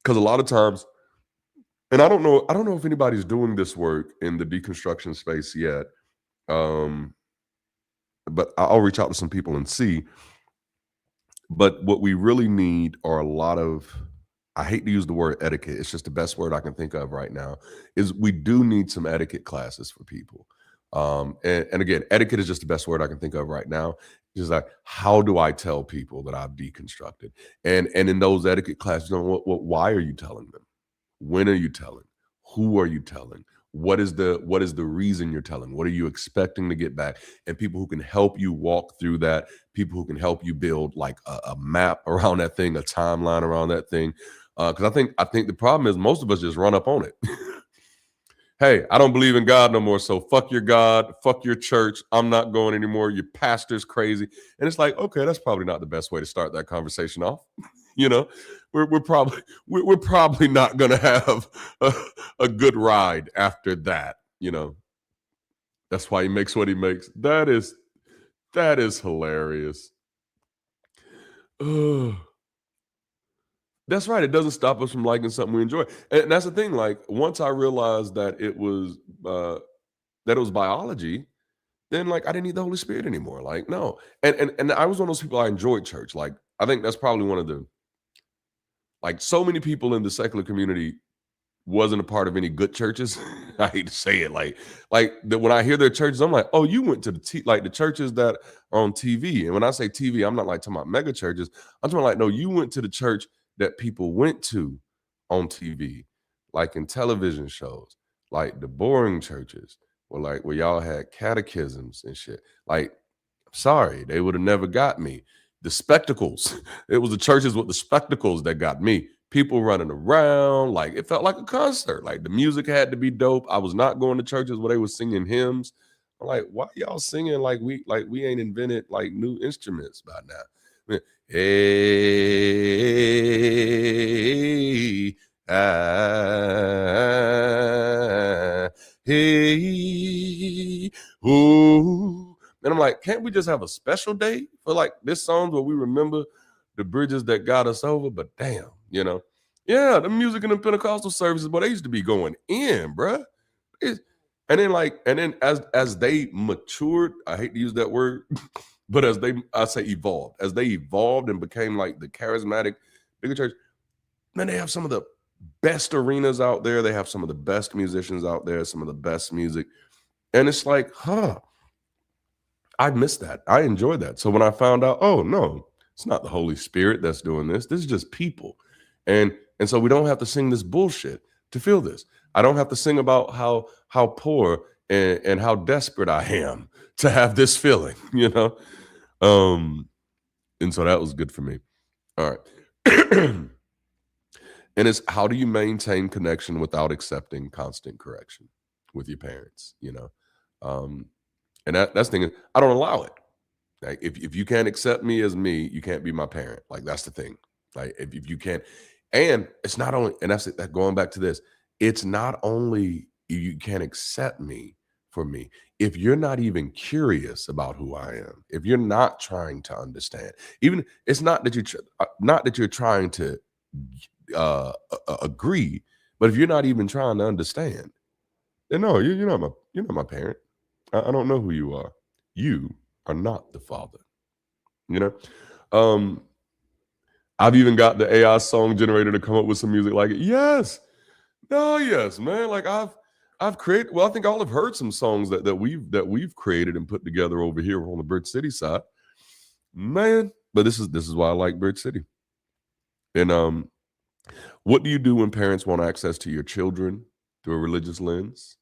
because a lot of times, and I don't know if anybody's doing this work in the deconstruction space yet. But I'll reach out to some people and see. But what we really need are a lot of, I hate to use the word etiquette, it's just the best word I can think of right now, is we do need some etiquette classes for people. And again, etiquette is just the best word I can think of right now. Just like, how do I tell people that I've deconstructed? And in those etiquette classes, you know, why are you telling them? When are you telling? Who are you telling? What is the reason you're telling? What are you expecting to get back? And people who can help you walk through that, people who can help you build like a map around that thing, a timeline around that thing. Because I think the problem is most of us just run up on it. Hey, I don't believe in God no more. So fuck your God, fuck your church. I'm not going anymore. Your pastor's crazy. And it's like, okay, that's probably not the best way to start that conversation off. You know, we're probably not gonna have a good ride after that. You know, that's why he makes what he makes. That is hilarious. Ugh. That's right. It doesn't stop us from liking something we enjoy. And that's the thing. Like once I realized that it was biology, then like I didn't need the Holy Spirit anymore. Like, no. And I was one of those people. I enjoyed church. Like, I think that's probably one of the, like, so many people in the secular community wasn't a part of any good churches. I hate to say it, when I hear their churches, I'm like, oh, you went to the churches that are on TV. And when I say TV, I'm not like talking about mega churches. I'm talking like, no, you went to the church that people went to on TV, like in television shows, like the boring churches, where y'all had catechisms and shit. Like, sorry, they would have never got me. The spectacles, it was the churches with the spectacles that got me. People running around, like it felt like a concert. Like the music had to be dope. I was not going to churches where they were singing hymns. I'm like, why y'all singing like we ain't invented like new instruments by now? Hey, hey, ooh. And I'm like, can't we just have a special day for like this song where we remember the bridges that got us over? But damn, yeah, the music in the Pentecostal services, but they used to be going in, bruh. And then as they matured, I hate to use that word, but I say evolved, as they evolved and became like the charismatic bigger church, man, they have some of the best arenas out there. They have some of the best musicians out there, some of the best music. And it's like, I missed that. I enjoyed that. So when I found out, oh no, it's not the Holy Spirit that's doing this. This is just people. And so we don't have to sing this bullshit to feel this. I don't have to sing about how poor and how desperate I am to have this feeling, And so that was good for me. All right. And it's, how do you maintain connection without accepting constant correction with your parents, And that's the thing. I don't allow it. Like if you can't accept me as me, you can't be my parent. Like that's the thing. Like if you can't, and it's not only, and that's it, that going back to this, it's not only you can't accept me for me. If you're not even curious about who I am, if you're not trying to understand, even it's not that you're trying to agree, but if you're not even trying to understand, then no, you're not my parent. I don't know who you are. You are not the father. I've even got the AI song generator to come up with some music like it. Yes. No, yes, man. Like I've created, well, I think all have heard some songs that we've created and put together over here on the Bridge City side. Man, but this is why I like Bridge City. And what do you do when parents want access to your children through a religious lens?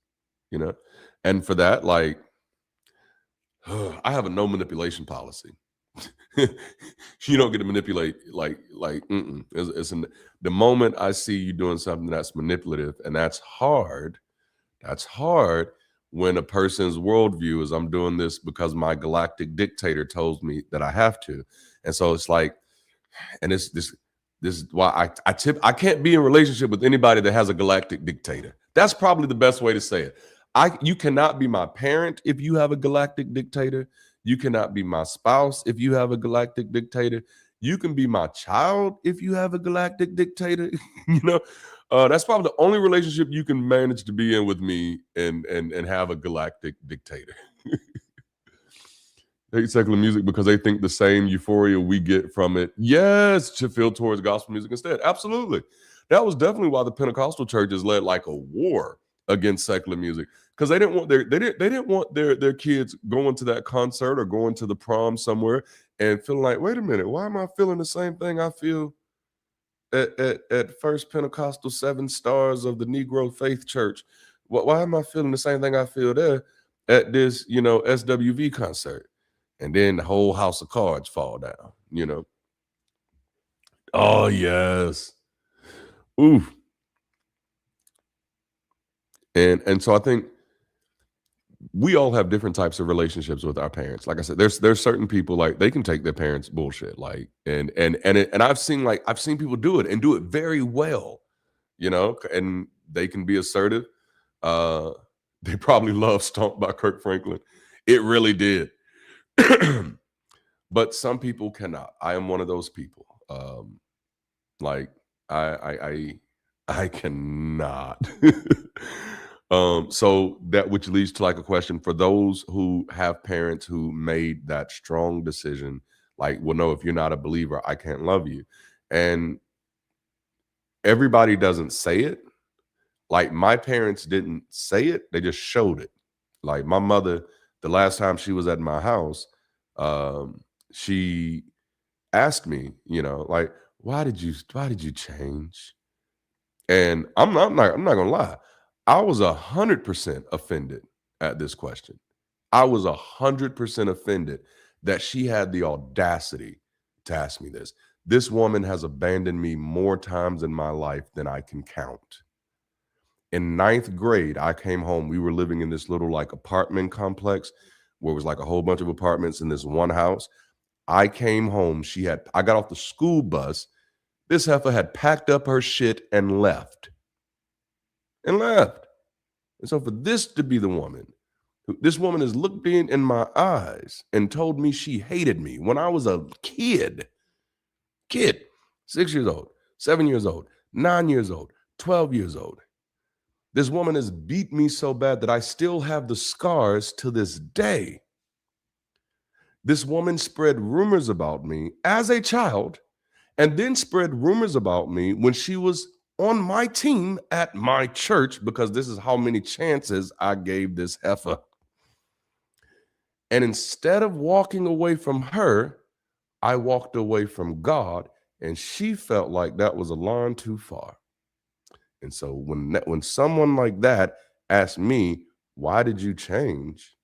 And for that, like, I have a no manipulation policy. You don't get to manipulate the moment I see you doing something that's manipulative, and that's hard when a person's worldview is, I'm doing this because my galactic dictator told me that I have to. And so it's like, and this is why I can't be in a relationship with anybody that has a galactic dictator. That's probably the best way to say it. You cannot be my parent if you have a galactic dictator. You cannot be my spouse if you have a galactic dictator. You can be my child if you have a galactic dictator. That's probably the only relationship you can manage to be in with me and have a galactic dictator. They hate secular music because they think the same euphoria we get from it, yes, should feel towards gospel music instead. Absolutely. That was definitely why the Pentecostal churches led like a war against secular music, because they didn't want their kids going to that concert or going to the prom somewhere and feeling like, wait a minute, why am I feeling the same thing I feel at First Pentecostal Seven Stars of the Negro Faith Church? Why am I feeling the same thing I feel there at this, SWV concert? And then the whole house of cards fall down, Oh, yes. Oof. And so I think we all have different types of relationships with our parents. Like I said, there's certain people, like, they can take their parents' bullshit, like, and I've seen people do it and do it very well, and they can be assertive. Uh, they probably love "Stomp" by Kirk Franklin. It really did. But some people cannot. I am one of those people. Like, I cannot. So that, which leads to, like, a question for those who have parents who made that strong decision, like, well, no, if you're not a believer, I can't love you. And everybody doesn't say it. Like, my parents didn't say it, they just showed it. Like, my mother, the last time she was at my house, she asked me, like, why did you change? And I'm not gonna lie. I was 100% offended at this question. I was 100% offended that she had the audacity to ask me this. This woman has abandoned me more times in my life than I can count. In ninth grade, I came home. We were living in this little, like, apartment complex where it was like a whole bunch of apartments in this one house. I came home. I got off the school bus. This heifer had packed up her shit and left. And left. And so for this to be the woman, this woman has looked me in my eyes and told me she hated me when I was a kid, 6 years old, 7 years old, 9 years old, 12 years old. This woman has beat me so bad that I still have the scars to this day. This woman spread rumors about me as a child, and then spread rumors about me when she was on my team at my church, because this is how many chances I gave this heifer. And instead of walking away from her, I walked away from God, and she felt like that was a line too far. And so when someone like that asked me, "Why did you change?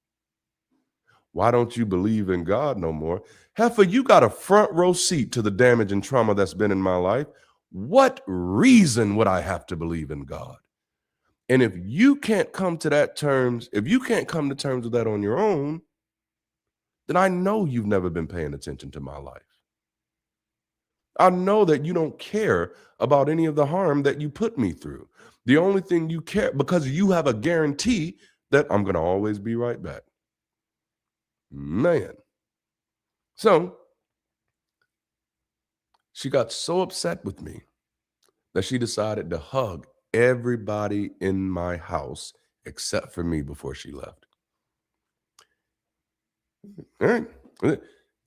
Why don't you believe in God no more?" Heifer, you got a front row seat to the damage and trauma that's been in my life. What reason would I have to believe in God? And if you can't come to terms with that on your own, then I know you've never been paying attention to my life. I know that you don't care about any of the harm that you put me through. The only thing you care, because you have a guarantee that I'm going to always be right back. Man. So she got so upset with me that she decided to hug everybody in my house except for me before she left. All right.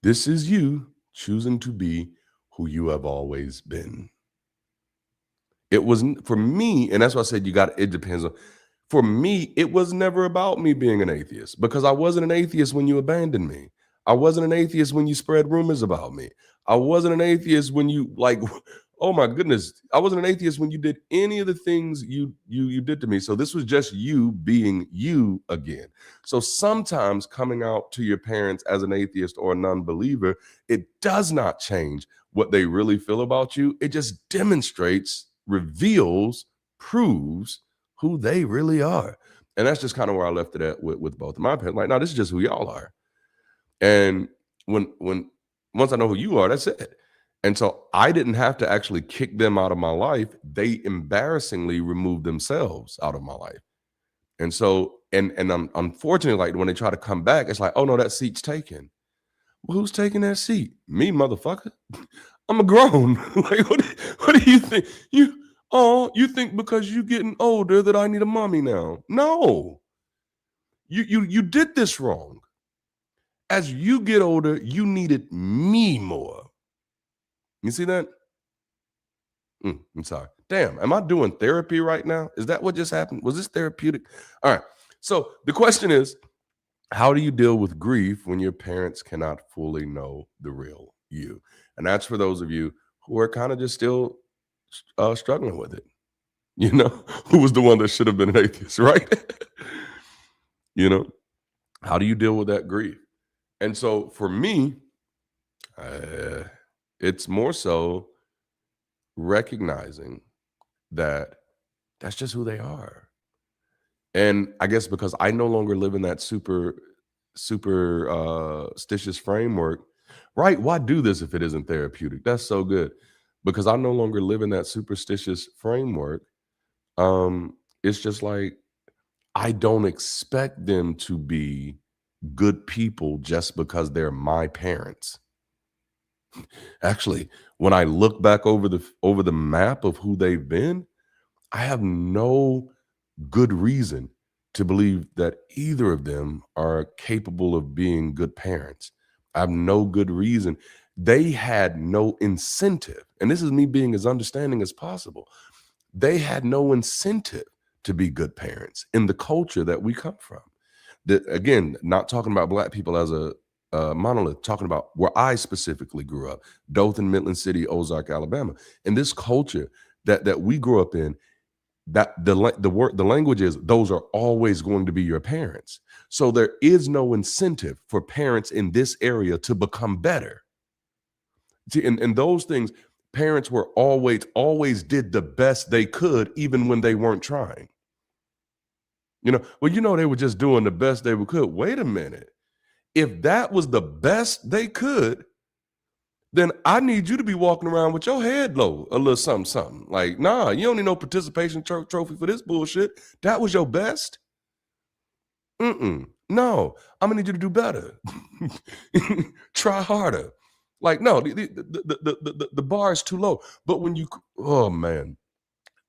This is you choosing to be who you have always been. It wasn't for me, and that's why I said it depends on. For me, it was never about me being an atheist, because I wasn't an atheist when you abandoned me. I wasn't an atheist when you spread rumors about me. I wasn't an atheist when you, like, oh my goodness, I wasn't an atheist when you did any of the things you did to me. So this was just you being you again. So sometimes coming out to your parents as an atheist or a non-believer, it does not change what they really feel about you. It just demonstrates, reveals, proves who they really are. And that's just kind of where I left it at with both of my parents. Like, no, this is just who y'all are. And when once I know who you are, that's it. And so I didn't have to actually kick them out of my life. They embarrassingly removed themselves out of my life. And so, and unfortunately, like, when they try to come back, it's like, oh no, that seat's taken. Well, who's taking that seat? Me, motherfucker. I'm a grown. Like, what do you think? You think because you getting older that I need a mommy now? No. You did this wrong. As you get older, you needed me more. You see that? I'm sorry. Damn, am I doing therapy right now? Is that what just happened? Was this therapeutic? All right. So the question is, how do you deal with grief when your parents cannot fully know the real you? And that's for those of you who are kind of just still struggling with it. Who was the one that should have been an atheist, right? you know, how do you deal with that grief? And so for me, it's more so recognizing that that's just who they are. And I guess because I no longer live in that superstitious framework, right? Why do this if it isn't therapeutic? That's so good. Because I no longer live in that superstitious framework. It's just like I don't expect them to be good people just because they're my parents. Actually, when I look back over the map of who they've been, I have no good reason to believe that either of them are capable of being good parents. I have no good reason. They had no incentive, and this is me being as understanding as possible. They had no incentive to be good parents in the culture that we come from. That, again, not talking about Black people as a monolith, talking about where I specifically grew up, Dothan, Midland City, Ozark, Alabama. In this culture that we grew up in, that the language is those are always going to be your parents. So there is no incentive for parents in this area to become better. See, and those things, parents were always did the best they could, even when they weren't trying. They were just doing the best they could. Wait a minute. If that was the best they could, then I need you to be walking around with your head low, a little something, something. Like, nah, you don't need no participation trophy for this bullshit. That was your best? No, I'm gonna need you to do better. Try harder. Like, no, the bar is too low. But oh man,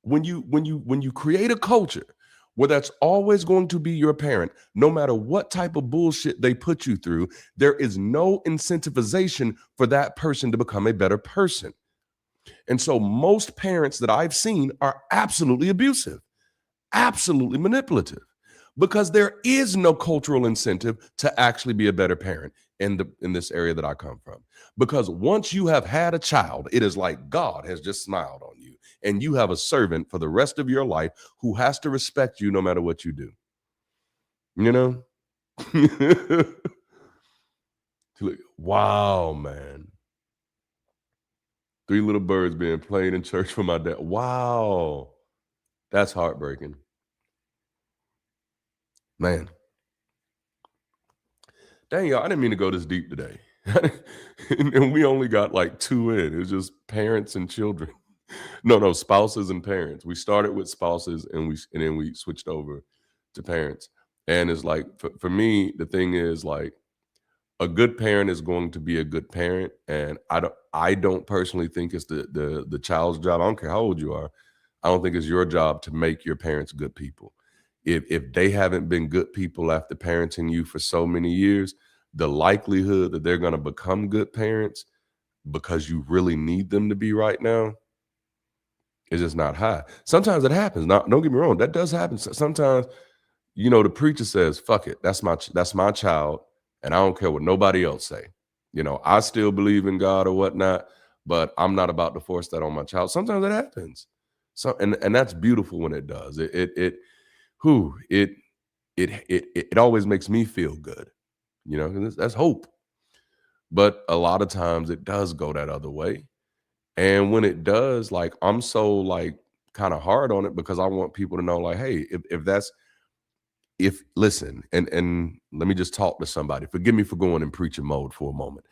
when you create a culture where that's always going to be your parent, no matter what type of bullshit they put you through, there is no incentivization for that person to become a better person. And so most parents that I've seen are absolutely abusive, absolutely manipulative, because there is no cultural incentive to actually be a better parent in this area that I come from. Because once you have had a child, it is like God has just smiled on you, and you have a servant for the rest of your life who has to respect you no matter what you do. You know? Wow, man. 3 little birds being played in church for my dad. Wow. That's heartbreaking. Man. Dang, y'all, I didn't mean to go this deep today. And we only got like 2 in. It was just parents and children. No, spouses and parents. We started with spouses and then we switched over to parents. And it's like for me, the thing is like a good parent is going to be a good parent. And I don't personally think it's the child's job. I don't care how old you are. I don't think it's your job to make your parents good people. If they haven't been good people after parenting you for so many years, the likelihood that they're going to become good parents because you really need them to be right now is just not high. Sometimes it happens. Now, don't get me wrong, that does happen. Sometimes, the preacher says, "Fuck it, that's my child, and I don't care what nobody else say." I still believe in God or whatnot, but I'm not about to force that on my child. Sometimes it happens. So, and that's beautiful when it does. It always makes me feel good. 'Cause that's hope. But a lot of times it does go that other way. And when it does, like, I'm so like kind of hard on it because I want people to know, like, hey, if listen, and let me just talk to somebody. Forgive me for going in preacher mode for a moment.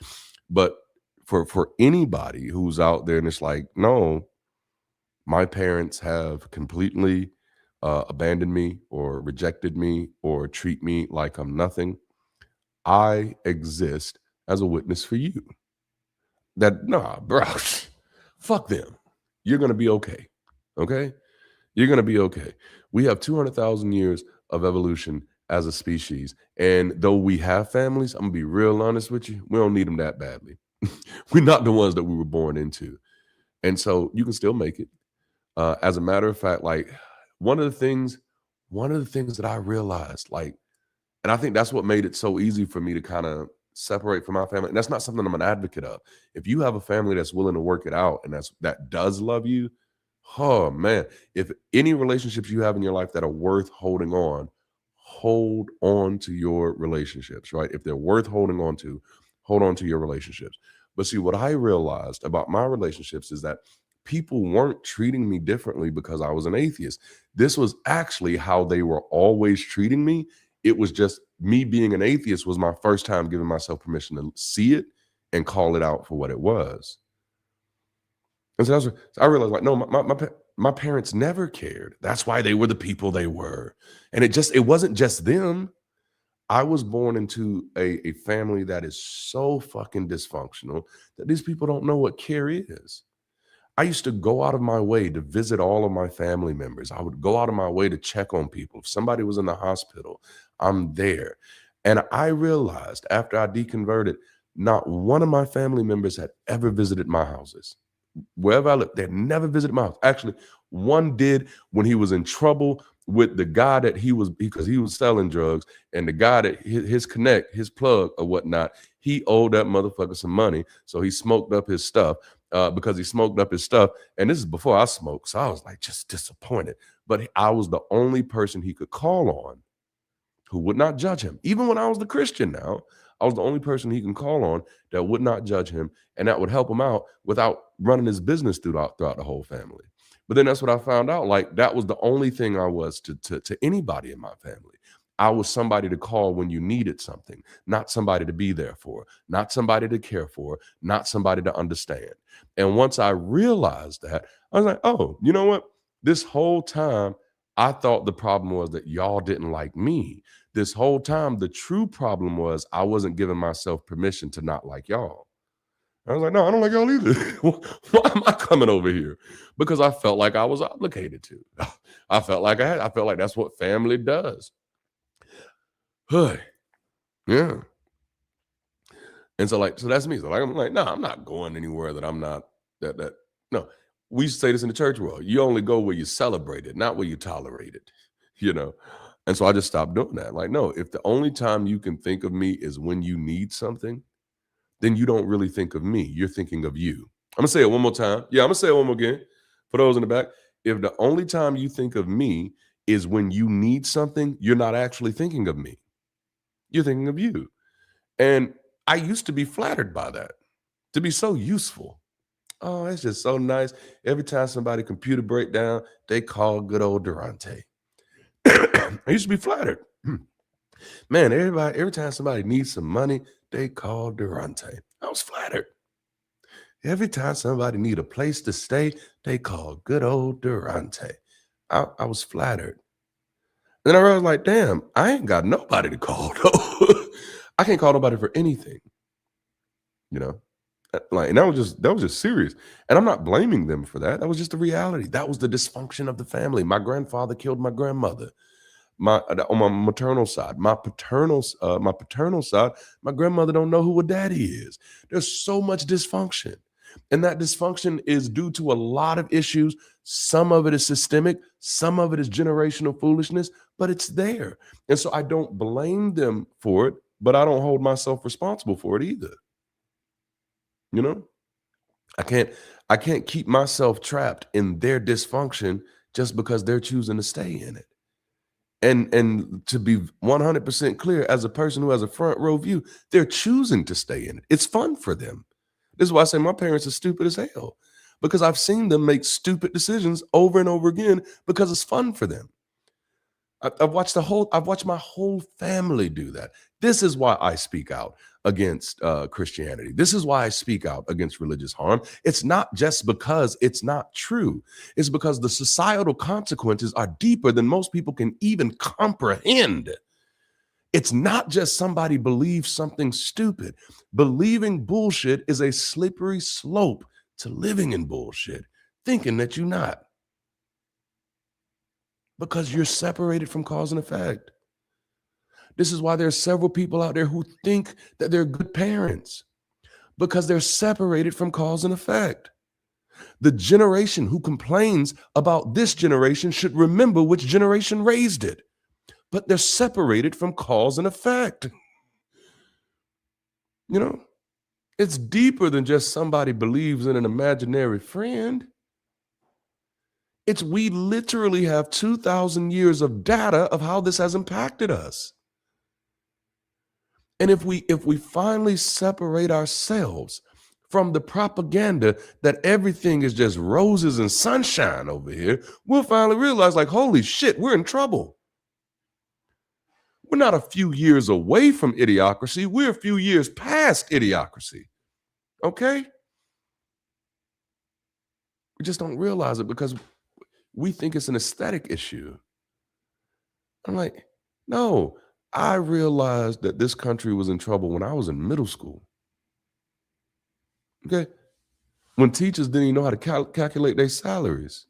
But for anybody who's out there and it's like, no, my parents have completely abandoned me or rejected me or treat me like I'm nothing. I exist as a witness for you. That nah, bro, fuck them. You're gonna be okay. Okay, you're gonna be okay. We have 200,000 years of evolution as a species, and though we have families, I'm gonna be real honest with you. We don't need them that badly. We're not the ones that we were born into, and so you can still make it. As a matter of fact, like one of the things, one of the things that I realized, like, and I think that's what made it so easy for me to kind of separate from my family. And that's not something I'm an advocate of. If you have a family that's willing to work it out and that does love you, oh man, if any relationships you have in your life that are worth holding on, hold on to your relationships, right? If they're worth holding on to, hold on to your relationships. But see, what I realized about my relationships is that people weren't treating me differently because I was an atheist. This was actually how they were always treating me. It was just me being an atheist was my first time giving myself permission to see it and call it out for what it was. And so I realized, like, no, my parents never cared. That's why they were the people they were. And it wasn't just them. I was born into a family that is so fucking dysfunctional that these people don't know what care is. I used to go out of my way to visit all of my family members. I would go out of my way to check on people. If somebody was in the hospital, I'm there. And I realized after I deconverted, not one of my family members had ever visited my houses. Wherever I lived, they had never visited my house. Actually, one did when he was in trouble with the guy that because he was selling drugs, and the guy that his connect, his plug or whatnot, he owed that motherfucker some money. So he smoked up his stuff because he smoked up his stuff. And this is before I smoked. So I was like just disappointed. But I was the only person he could call on who would not judge him. Even when I was the Christian now, I was the only person he can call on that would not judge him and that would help him out without running his business throughout the whole family. But then that's what I found out. Like, that was the only thing I was to anybody in my family. I was somebody to call when you needed something, not somebody to be there for, not somebody to care for, not somebody to understand. And once I realized that, I was like, oh, you know what? This whole time, I thought the problem was that y'all didn't like me. This whole time, the true problem was I wasn't giving myself permission to not like y'all. I was like, no, I don't like y'all either. Why am I coming over here? Because I felt like I was obligated to. I felt like that's what family does. Yeah. And so that's me. So I'm like, no, I'm not going anywhere that I'm not that. No, we used to say this in the church world. You only go where you celebrate it, not where you tolerate it, you know? And so I just stopped doing that. Like, no, if the only time you can think of me is when you need something, then you don't really think of me. You're thinking of you. I'm gonna say it one more time. Yeah, I'm gonna say it one more again for those in the back. If the only time you think of me is when you need something, you're not actually thinking of me. You're thinking of you. And I used to be flattered by that, to be so useful. Oh, it's just so nice. Every time somebody computer breakdown, they call good old Darante. I used to be flattered. Man, every time somebody needs some money, they call Darante. I was flattered. Every time somebody need a place to stay, they call good old Darante. I was flattered. Then I realized, like, damn, I ain't got nobody to call though. I can't call nobody for anything. You know? Like, and that was just serious. And I'm not blaming them for that. That was just the reality. That was the dysfunction of the family. My grandfather killed my grandmother. On my maternal side, my paternal side, my grandmother don't know who a daddy is. There's so much dysfunction. And that dysfunction is due to a lot of issues. Some of it is systemic, some of it is generational foolishness, but it's there. And so I don't blame them for it, but I don't hold myself responsible for it either. You know, I can't keep myself trapped in their dysfunction just because they're choosing to stay in it. And to be 100% clear, as a person who has a front row view, they're choosing to stay in it. It's fun for them. This is why I say my parents are stupid as hell, because I've seen them make stupid decisions over and over again because it's fun for them. I've watched my whole family do that. This is why I speak out against Christianity. This is why I speak out against religious harm. It's not just because it's not true. It's because the societal consequences are deeper than most people can even comprehend. It's not just somebody believes something stupid. Believing bullshit is a slippery slope to living in bullshit, thinking that you're not. Because you're separated from cause and effect. This is why there are several people out there who think that they're good parents, because they're separated from cause and effect. The generation who complains about this generation should remember which generation raised it, but they're separated from cause and effect. You know, it's deeper than just somebody believes in an imaginary friend. We literally have 2,000 years of data of how this has impacted us. And if we finally separate ourselves from the propaganda that everything is just roses and sunshine over here, we'll finally realize, like, holy shit, we're in trouble. We're not a few years away from idiocracy. We're a few years past idiocracy. Okay? We just don't realize it because we think it's an aesthetic issue. I'm like, no, I realized that this country was in trouble when I was in middle school. Okay? When teachers didn't even know how to calculate their salaries.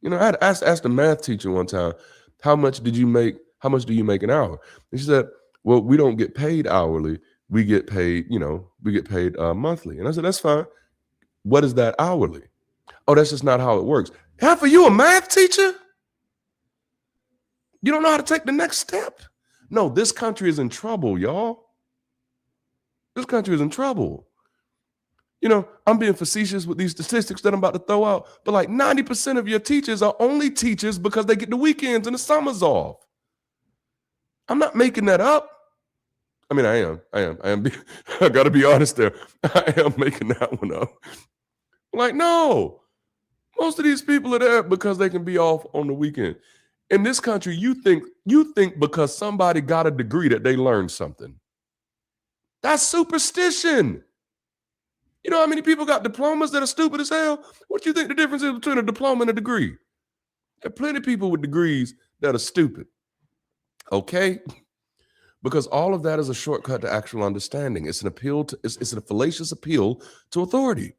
You know, I had asked a math teacher one time, how much do you make an hour? And she said, well, we don't get paid hourly. We get paid, monthly. And I said, that's fine. What is that hourly? Oh, that's just not how it works. Half of you a math teacher? You don't know how to take the next step? No, this country is in trouble, y'all. This country is in trouble. You know, I'm being facetious with these statistics that I'm about to throw out, but like 90% of your teachers are only teachers because they get the weekends and the summers off. I'm not making that up. I mean, I am. I got to be honest there. I am making that one up. Like, no. Most of these people are there because they can be off on the weekend. In this country, you think because somebody got a degree that they learned something. That's superstition. You know how many people got diplomas that are stupid as hell? What do you think the difference is between a diploma and a degree? There are plenty of people with degrees that are stupid. Okay? Because all of that is a shortcut to actual understanding. It's an appeal to, it's a fallacious appeal to authority,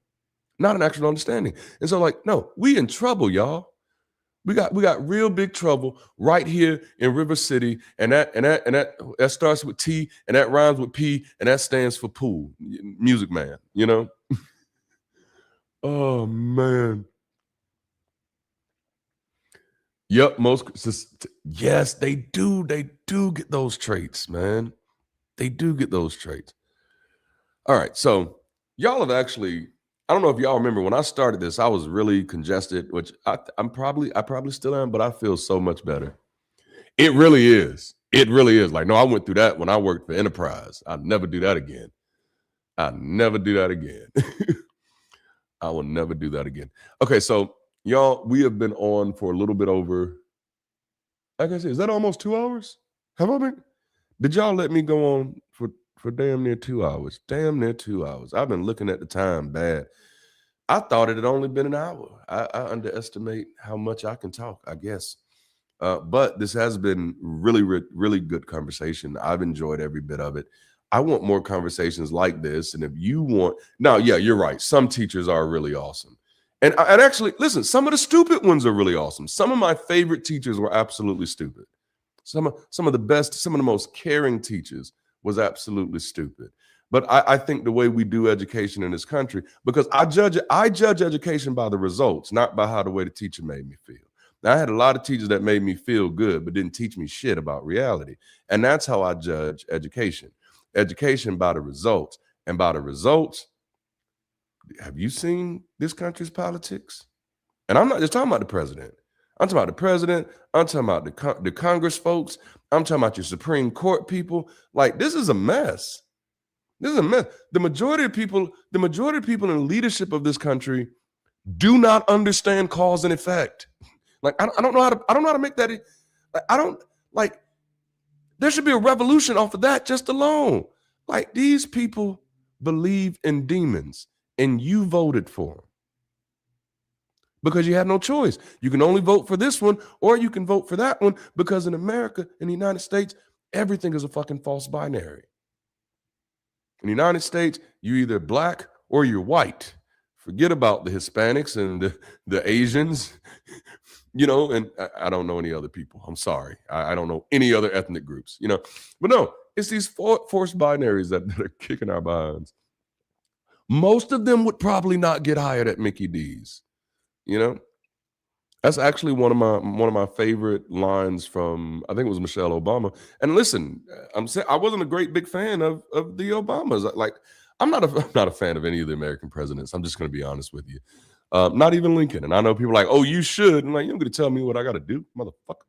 not an actual understanding. And so, like, no, we in trouble, y'all. We got real big trouble right here in River City, and that starts with T, and that rhymes with P, and that stands for pool, Music Man, you know? Oh, man. Yep, yes, they do get those traits, man. They do get those traits. All right, so y'all have actually, I don't know if y'all remember when I started this, I was really congested, which I probably still am, but I feel so much better. It really is. It really is. Like, no, I went through that when I worked for Enterprise. I'd never do that again. I will never do that again. Okay, so y'all, we have been on for a little bit over, like I said, is that almost 2 hours? Did y'all let me go on for damn near 2 hours? Damn near 2 hours. I've been looking at the time bad. I thought it had only been an hour. I underestimate how much I can talk, I guess. But this has been really good conversation. I've enjoyed every bit of it. I want more conversations like this. And if you want, now, yeah, you're right. Some teachers are really awesome. And actually, listen, some of the stupid ones are really awesome. Some of my favorite teachers were absolutely stupid. Some of the best, some of the most caring teachers was absolutely stupid. But I think the way we do education in this country, because I judge education by the results, not by how the way the teacher made me feel. Now, I had a lot of teachers that made me feel good, but didn't teach me shit about reality. And that's how I judge education. Education by the results. And by the results, have you seen this country's politics? And I'm not just talking about the president. I'm talking about the president. I'm talking about the Congress folks. I'm talking about your Supreme Court people. Like, this is a mess. This is a mess. The majority of people in leadership of this country do not understand cause and effect. Like, I don't know how to make that. There should be a revolution off of that just alone. Like, these people believe in demons and you voted for them because you had no choice. You can only vote for this one or you can vote for that one, because in America, in the United States, everything is a fucking false binary. In the United States, you're either black or you're white. Forget about the Hispanics and the Asians, you know, and I don't know any other people. I'm sorry. I don't know any other ethnic groups, you know. But no, it's these forced binaries that are kicking our behinds. Most of them would probably not get hired at Mickey D's, you know. That's actually one of my favorite lines from, I think it was Michelle Obama. And listen, I'm saying I wasn't a great big fan of the Obamas. Like, I'm not a fan of any of the American presidents. I'm just going to be honest with you. Not even Lincoln. And I know people are like, oh, you should. And like, you're going to tell me what I got to do, motherfucker.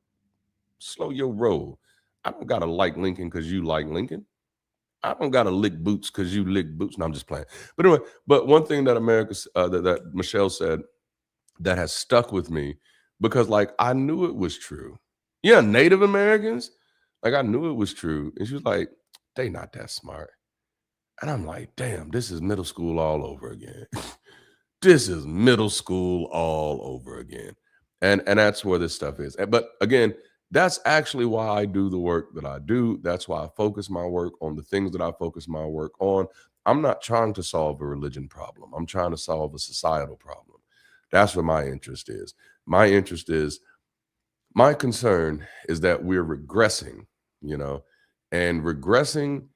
Slow your roll. I don't got to like Lincoln because you like Lincoln. I don't gotta lick boots because you lick boots. No, I'm just playing. But anyway, but one thing that that Michelle said that has stuck with me, because like I knew it was true. Yeah, Native Americans, like I knew it was true. And she was like, they not that smart. And I'm like, damn, this is middle school all over again. This is middle school all over again. And that's where this stuff is. But again, that's actually why I do the work that I do. That's why I focus my work on the things that I focus my work on. I'm not trying to solve a religion problem. I'm trying to solve a societal problem. That's where my interest is. My concern is that we're regressing, you know, and regressing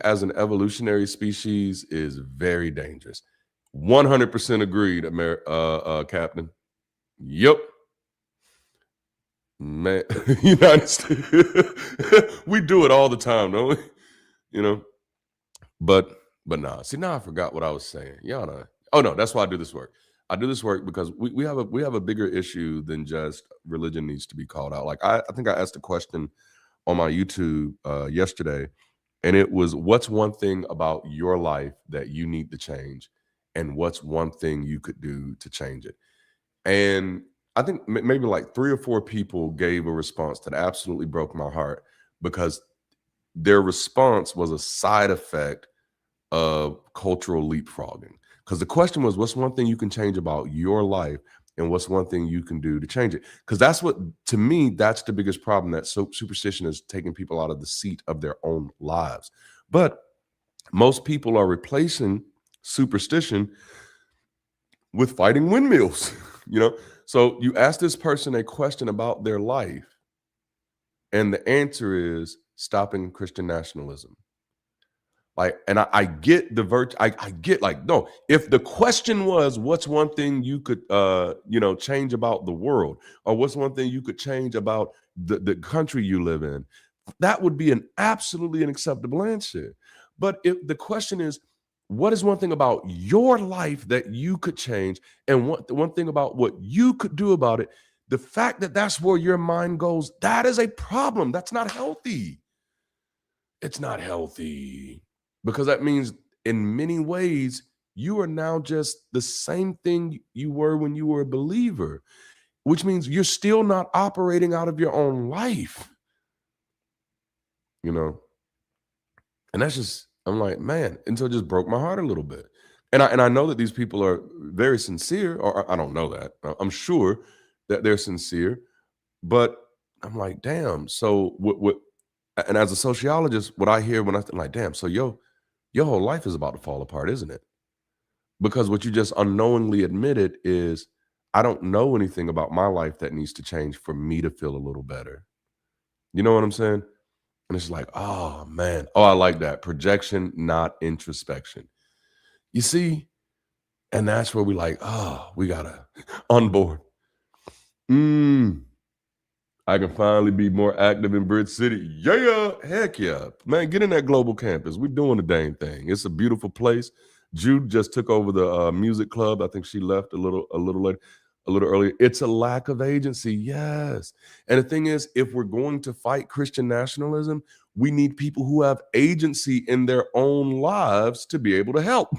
as an evolutionary species is very dangerous. 100% agreed, Captain. Yep. Man, United States. We do it all the time, don't we? You know, but nah. See, now I forgot what I was saying. Y'all know. Oh no, that's why I do this work. I do this work because we have a bigger issue than just religion needs to be called out. Like I think I asked a question on my YouTube yesterday, and it was, what's one thing about your life that you need to change, and what's one thing you could do to change it? And I think maybe like 3 or 4 people gave a response that absolutely broke my heart, because their response was a side effect of cultural leapfrogging. Because the question was, what's one thing you can change about your life, and what's one thing you can do to change it? Because that's what, to me, that's the biggest problem, that superstition is taking people out of the seat of their own lives. But most people are replacing superstition with fighting windmills, you know? So you ask this person a question about their life, and the answer is stopping Christian nationalism. Like, and I get the I get, like, no, if the question was, what's one thing you could change about the world, or what's one thing you could change about the country you live in, that would be absolutely an acceptable answer. But if the question is, what is one thing about your life that you could change, and what the one thing about what you could do about it, the fact that that's where your mind goes, that is a problem. That's not healthy. It's not healthy. Because that means in many ways, you are now just the same thing you were when you were a believer, which means you're still not operating out of your own life, you know? And that's just, I'm like, man, and so it just broke my heart a little bit. And I know that these people are very sincere, or I don't know that. I'm sure that they're sincere, but I'm like, damn. So what and as a sociologist, what I hear when I'm like, damn, so your whole life is about to fall apart, isn't it? Because what you just unknowingly admitted is, I don't know anything about my life that needs to change for me to feel a little better. You know what I'm saying? And it's like, oh man, oh, I like that. Projection, not introspection. You see? And that's where we like, oh, we gotta on board. I can finally be more active in Bridge City. Yeah, heck yeah. Man, get in that global campus. We're doing the dang thing. It's a beautiful place. Jude just took over the music club. I think she left a little earlier. It's a lack of agency, yes. And the thing is, if we're going to fight Christian nationalism, we need people who have agency in their own lives to be able to help.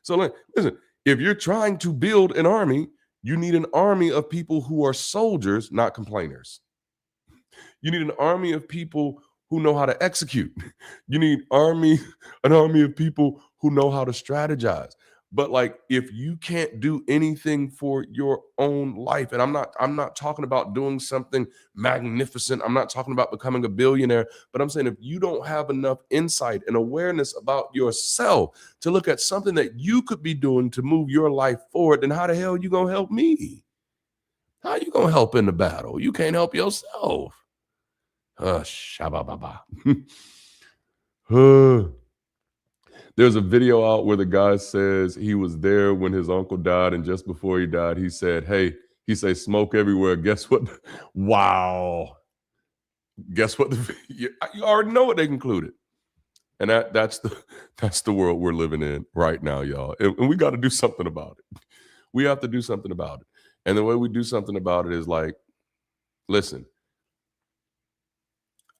So listen, if you're trying to build an army, you need an army of people who are soldiers, not complainers. You need an army of people who know how to execute. You need an army of people who know how to strategize. But like, if you can't do anything for your own life, and I'm not talking about doing something magnificent. I'm not talking about becoming a billionaire, but I'm saying, if you don't have enough insight and awareness about yourself to look at something that you could be doing to move your life forward, then how the hell are you gonna help me? How are you gonna help in the battle? You can't help yourself. Shabba-ba-ba. There's a video out where the guy says he was there when his uncle died, and just before he died, he said, hey, he said, smoke everywhere. Guess what? Wow. Guess what? You already know what they concluded. And that's the world we're living in right now, y'all. And we got to do something about it. We have to do something about it. And the way we do something about it is like, listen,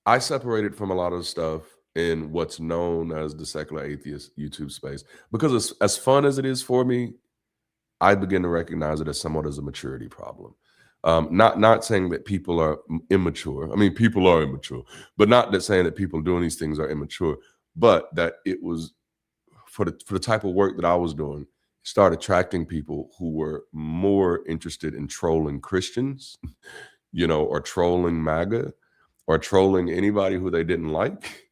I separated from a lot of stuff in what's known as the secular atheist YouTube space. Because as fun as it is for me, I begin to recognize it as somewhat as a maturity problem. Not saying that people are immature. I mean, people are immature, but not that saying that people doing these things are immature, but that it was for the type of work that I was doing, start attracting people who were more interested in trolling Christians, or trolling MAGA, or trolling anybody who they didn't like,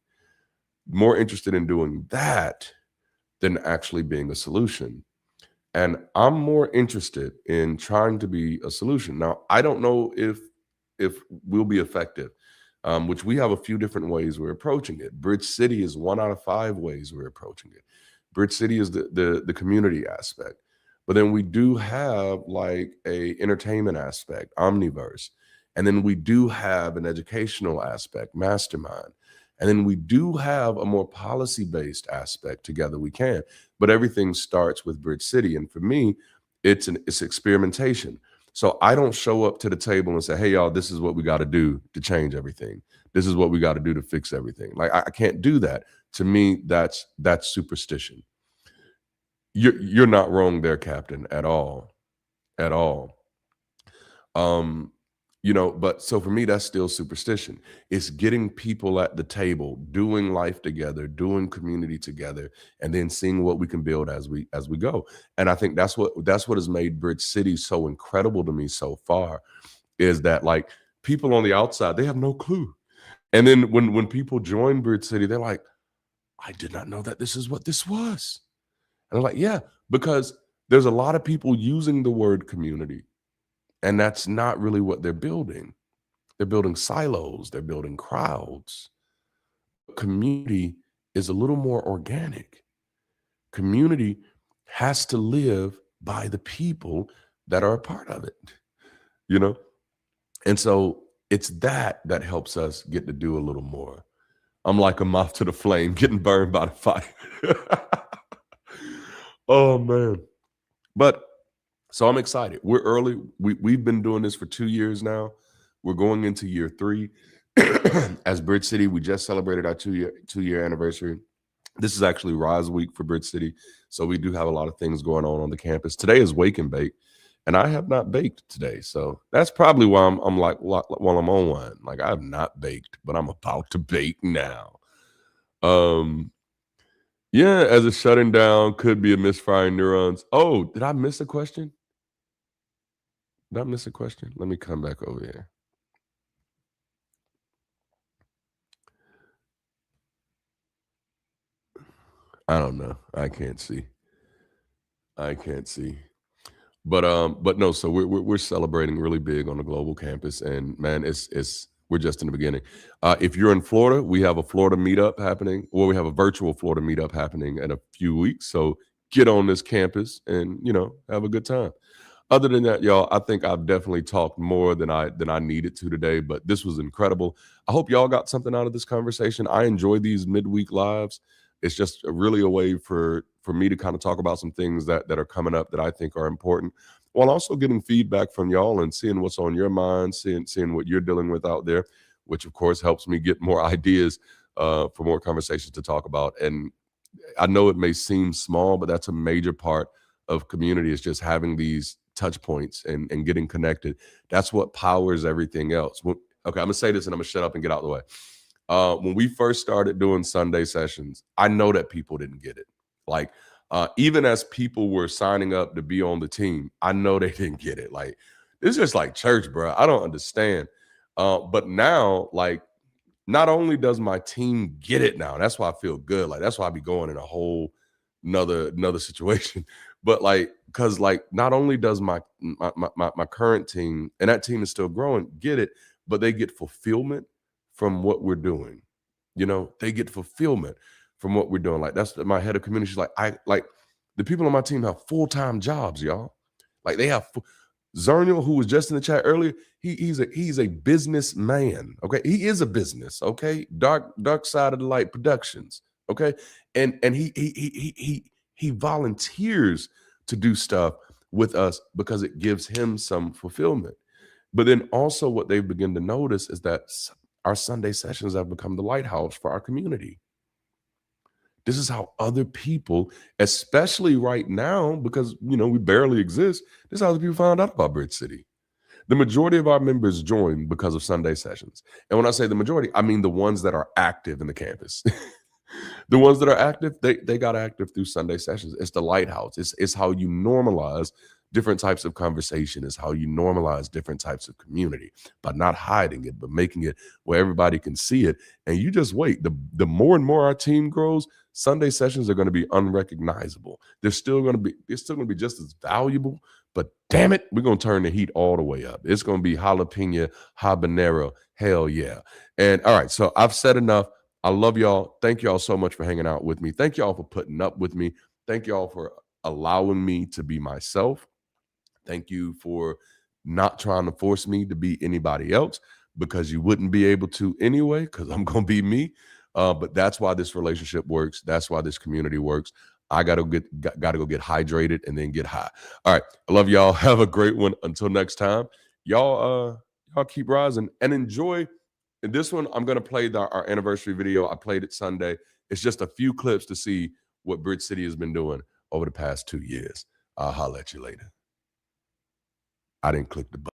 more interested in doing that than actually being a solution. And I'm more interested in trying to be a solution. Now, I don't know if we'll be effective, which we have a few different ways we're approaching it. Bridge City is 1 out of 5 ways we're approaching it. Bridge City is the community aspect. But then we do have like a entertainment aspect, Omniverse. And then we do have an educational aspect, Mastermind. And then we do have a more policy-based aspect, Together We Can. But everything starts with Bridge City. And for me, it's experimentation. So I don't show up to the table and say, hey, y'all, this is what we got to do to change everything. This is what we got to do to fix everything. Like, I can't do that. To me, that's superstition. You're not wrong there, Captain, at all. At all. But so for me, that's still superstition. It's getting people at the table, doing life together, doing community together, and then seeing what we can build as we go. And I think that's what has made Bridge City so incredible to me so far, is that like people on the outside, they have no clue. And then when people join Bridge City, they're like, I did not know that this is what this was. And I'm like, yeah, because there's a lot of people using the word community, and that's not really what they're building. They're building silos, they're building crowds. Community is a little more organic. Community has to live by the people that are a part of it, And so it's that helps us get to do a little more. I'm like a moth to the flame, getting burned by the fire. Oh, man. But so I'm excited. We're early. We've been doing this for 2 years now. We're going into year 3. As Bridge City, we just celebrated our 2-year anniversary. This is actually Rise Week for Bridge City. So we do have a lot of things going on the campus. Today is Wake and Bake, and I have not baked today. So that's probably why I'm like, while I'm on one, like I have not baked, but I'm about to bake now. Yeah, as a shutting down could be a misfiring neurons. Oh, did I miss a question? Did I miss a question? Let me come back over here. I don't know. I can't see. But no, so we're celebrating really big on the global campus, and man, it's we're just in the beginning. If you're in Florida, we have a Florida meetup happening, or we have a virtual Florida meetup happening in a few weeks. So get on this campus and have a good time. Other than that, y'all, I think I've definitely talked more than I needed to today, but this was incredible. I hope y'all got something out of this conversation. I enjoy these midweek lives. It's just really a way for me to kind of talk about some things that are coming up that I think are important, while also getting feedback from y'all and seeing what's on your mind, seeing what you're dealing with out there, which of course helps me get more ideas for more conversations to talk about. And I know it may seem small, but that's a major part of community, is just having these touch points and getting connected. That's what powers everything else. Okay, I'm gonna say this and I'm gonna shut up and get out of the way. When we first started doing Sunday sessions, I know that people didn't get it. Like, even as people were signing up to be on the team, I know they didn't get it. Like, it's just like church, bro. I don't understand. But now, like, not only does my team get it now, that's why I feel good. Like, that's why I be going in a whole another situation. But like, because like, not only does my current team, and that team is still growing, get it, but they get fulfillment from what we're doing. They get fulfillment from what we're doing. Like, that's my head of community. She's like, the people on my team have full-time jobs, y'all. Like, they have Zernial, who was just in the chat earlier, he's a businessman. Okay, he is a business. Okay, Dark Side of the Light Productions. Okay, and he volunteers to do stuff with us because it gives him some fulfillment. But then also, what they've begun to notice is that our Sunday sessions have become the lighthouse for our community. This is how other people, especially right now, because, we barely exist, this is how other people found out about Bridge City. The majority of our members join because of Sunday sessions. And when I say the majority, I mean the ones that are active in the campus. The ones that are active, they got active through Sunday sessions. It's the lighthouse. It's how you normalize different types of conversation. It's how you normalize different types of community by not hiding it, but making it where everybody can see it. And you just wait. The more and more our team grows, Sunday sessions are going to be unrecognizable. They're still going to be just as valuable, but damn it, we're going to turn the heat all the way up. It's going to be jalapeno, habanero, hell yeah. And all right, so I've said enough. I love y'all. Thank y'all so much for hanging out with me. Thank y'all for putting up with me. Thank y'all for allowing me to be myself. Thank you for not trying to force me to be anybody else, because you wouldn't be able to anyway, because I'm going to be me. But that's why this relationship works. That's why this community works. I got to go get hydrated and then get high. All right. I love y'all. Have a great one. Until next time, y'all keep rising and enjoy. And this one, I'm going to play our anniversary video. I played it Sunday. It's just a few clips to see what Bridge City has been doing over the past 2 years. I'll holler at you later. I didn't click the button.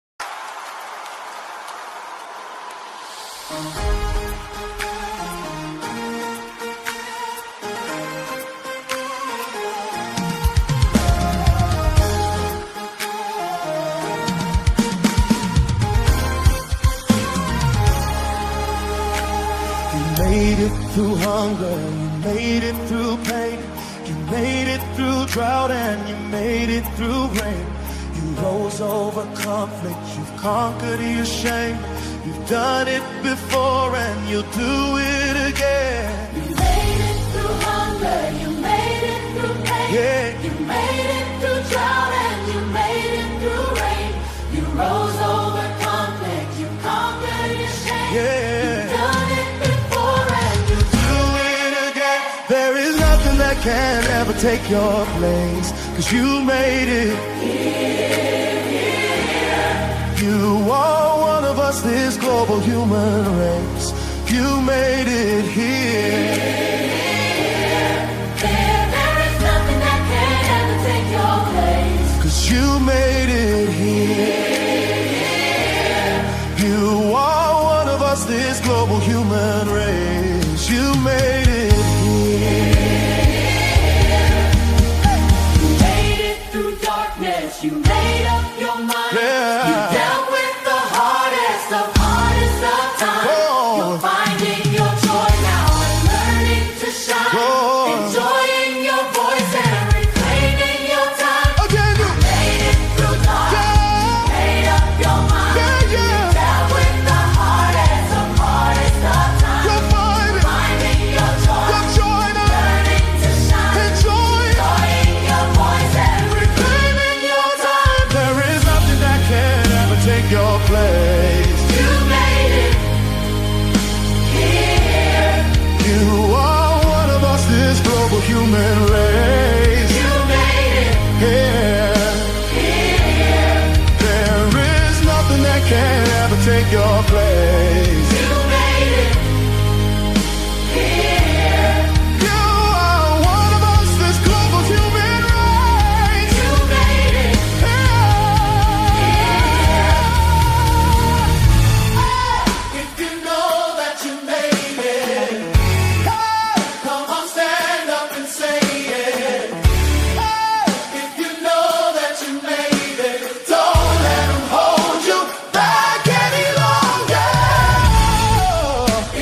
You made it through hunger, you made it through pain, you made it through drought, and you made it through rain. You rose over conflict, you've conquered your shame. You've done it before and you'll do it again. You made it through hunger, you made it through pain, yeah. You made it through drought and you made it through rain. You rose over conflict, you conquered your shame, yeah. You've done it before and you'll do it again. There is nothing that can ever take your place, 'cause you made it here. You are one of us, this global human race. You made it here. There is nothing that can ever take your place, 'cause you made it here. You are one of us, this global human race. You made it here. You made it through darkness. You made up your mind. Yeah. You dealt with the hardest of times. Oh. You're finding your joy now and learning to shine. Oh. Enjoying your voice and reclaiming your time. Again. You made it through darkness. Yeah. Made up your mind. Yeah, yeah. You dealt with the hardest of times. You're finding your joy now. Learning to shine. Enjoying your voice and reclaiming your time. There is nothing that can ever take your place. You made it here. You are one of us, this global human race. You made it here. There is nothing that can ever take your place. You made it here. You are one of us, this global human race. You made it here. If you know that you made it, come on, stand up and say it. If you know that you made it, don't let them hold you back any longer.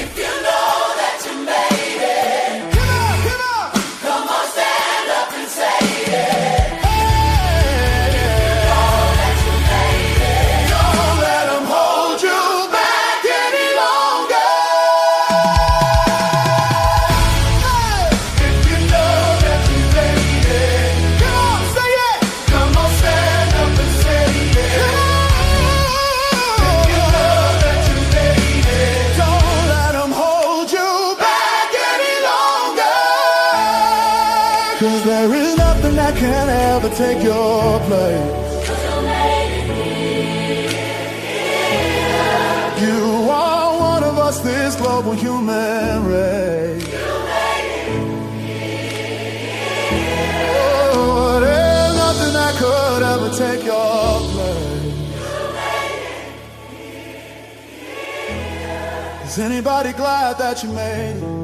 If you know that you made it, come on, stand up and say it. If you know that you made it, don't let them hold you back any longer. If you know that you made it, come on, say it. Come on, stand up and say it. If you know that you made it, don't let them hold you back any longer. 'Cause there is nothing that can ever take your place. You are one of us, this global human race. You made it. I could ever take your place. Is anybody glad that you made it?